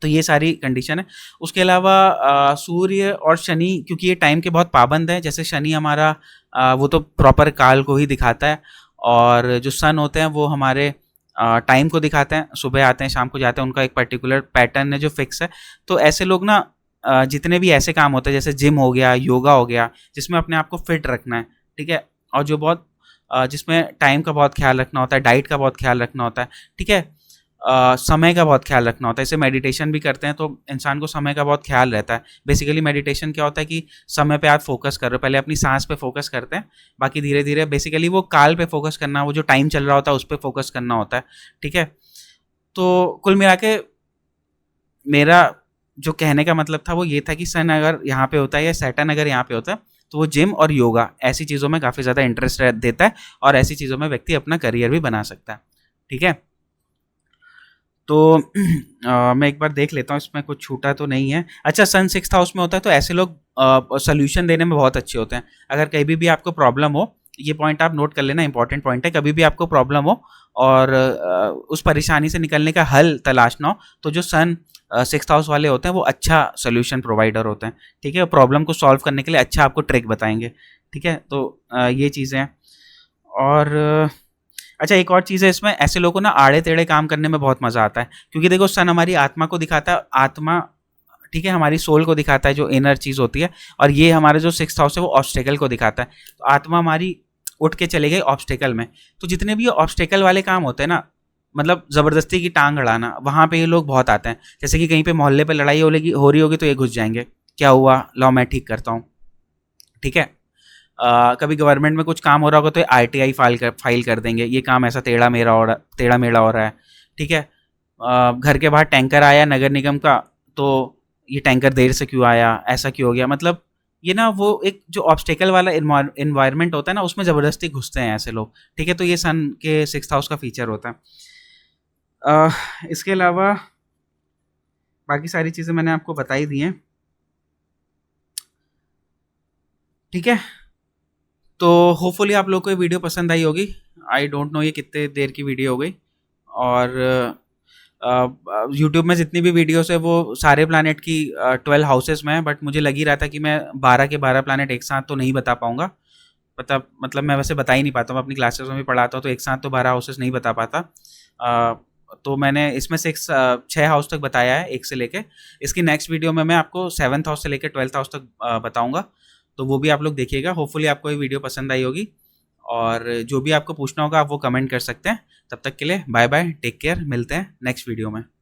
तो ये सारी कंडीशन है। उसके अलावा सूर्य और शनि, क्योंकि ये टाइम के बहुत पाबंद हैं। जैसे शनि हमारा वो तो प्रॉपर काल को ही दिखाता है, और जो सन होते हैं वो हमारे टाइम को दिखाते हैं, सुबह आते हैं शाम को जाते हैं, उनका एक पर्टिकुलर पैटर्न है जो फिक्स है। तो ऐसे लोग ना जितने भी ऐसे काम होते हैं जैसे जिम हो गया, योगा हो गया, जिसमें अपने आप को फिट रखना है, ठीक है, और जो बहुत जिसमें टाइम का बहुत ख्याल रखना होता है, डाइट का बहुत ख्याल रखना होता है, ठीक है, समय का बहुत ख्याल रखना होता है। इसे मेडिटेशन भी करते हैं तो इंसान को समय का बहुत ख्याल रहता है। बेसिकली मेडिटेशन क्या होता है कि समय पे आप फोकस कर रहे हो, पहले अपनी सांस पे फोकस करते हैं, बाकी धीरे धीरे बेसिकली वो काल पे फोकस करना, वो जो टाइम चल रहा होता है उस पर फोकस करना होता है, ठीक है। तो कुल मिला के मेरा जो कहने का मतलब था वो ये था कि सन अगर यहाँ पे होता है या सैटर्न अगर यहाँ पे होता है तो वो जिम और योगा ऐसी चीज़ों में काफ़ी ज़्यादा इंटरेस्ट देता है, और ऐसी चीज़ों में व्यक्ति अपना करियर भी बना सकता है, ठीक है। तो मैं एक बार देख लेता हूँ इसमें कुछ छूटा तो नहीं है। अच्छा, सन 6th हाउस में होता है तो ऐसे लोग सोल्यूशन देने में बहुत अच्छे होते हैं। अगर कभी भी आपको प्रॉब्लम हो, ये पॉइंट आप नोट कर लेना, इंपॉर्टेंट पॉइंट है, कभी भी आपको प्रॉब्लम हो और उस परेशानी से निकलने का हल तलाशना हो, तो जो सन 6th हाउस वाले होते हैं वो अच्छा सोल्यूशन प्रोवाइडर होते हैं, ठीक है। प्रॉब्लम को सॉल्व करने के लिए अच्छा आपको ट्रिक बताएंगे, ठीक है। तो ये चीज़ें हैं। और अच्छा, एक और चीज़ है इसमें, ऐसे लोगों को ना आड़े टेढ़े काम करने में बहुत मज़ा आता है, क्योंकि देखो सन हमारी आत्मा को दिखाता है, आत्मा, ठीक है, हमारी सोल को दिखाता है जो इनर चीज़ होती है, और ये हमारे जो 6th हाउस है वो ऑब्स्टेकल को दिखाता है। तो आत्मा हमारी उठ के चले गई ऑब्स्टेकल में। तो जितने भी ऑब्स्टेकल वाले काम होते हैं ना, मतलब ज़बरदस्ती की टांग अड़ाना, वहाँ पे ये लोग बहुत आते हैं। जैसे कि कहीं पे मोहल्ले पे लड़ाई हो रही होगी तो ये घुस जाएंगे, क्या हुआ, लाओ मैं ठीक करता हूँ। ठीक है। कभी गवर्नमेंट में कुछ काम हो रहा होगा तो आरटीआई फाइल कर देंगे, ये काम ऐसा टेढ़ा मेढ़ा हो रहा है। ठीक है। घर के बाहर टैंकर आया नगर निगम का, तो ये टैंकर देर से क्यों आया, ऐसा क्यों हो गया, मतलब ये ना वो एक जो ऑब्स्टेकल वाला इन्वायरमेंट होता है ना, उसमें ज़बरदस्ती घुसते हैं ऐसे लोग। ठीक है, तो ये सन के 6th हाउस का फीचर होता है। इसके अलावा बाकी सारी चीज़ें मैंने आपको बताई दी हैं। ठीक है, तो होपफुली आप लोग को ये वीडियो पसंद आई होगी। आई डोंट नो ये कितने देर की वीडियो हो गई। और यूट्यूब में जितनी भी वीडियोस है वो सारे प्लानट की 12 हाउसेस में है, बट मुझे लग ही रहा था कि मैं 12 के 12 प्लानट एक साथ तो नहीं बता पाऊंगा। मतलब मैं वैसे बता ही नहीं पाता हूँ, अपनी क्लासेस में भी पढ़ाता हूँ तो एक साथ तो 12 हाउसेस नहीं बता पाता। तो मैंने इसमें से 6 हाउस तक बताया है, एक से लेके। इसकी नेक्स्ट वीडियो में मैं आपको 7th हाउस से लेकर 12th हाउस तक बताऊंगा, तो वो भी आप लोग देखिएगा। होपफुली आपको ये वीडियो पसंद आई होगी, और जो भी आपको पूछना होगा आप वो कमेंट कर सकते हैं। तब तक के लिए बाय बाय, टेक केयर, मिलते हैं नेक्स्ट वीडियो में।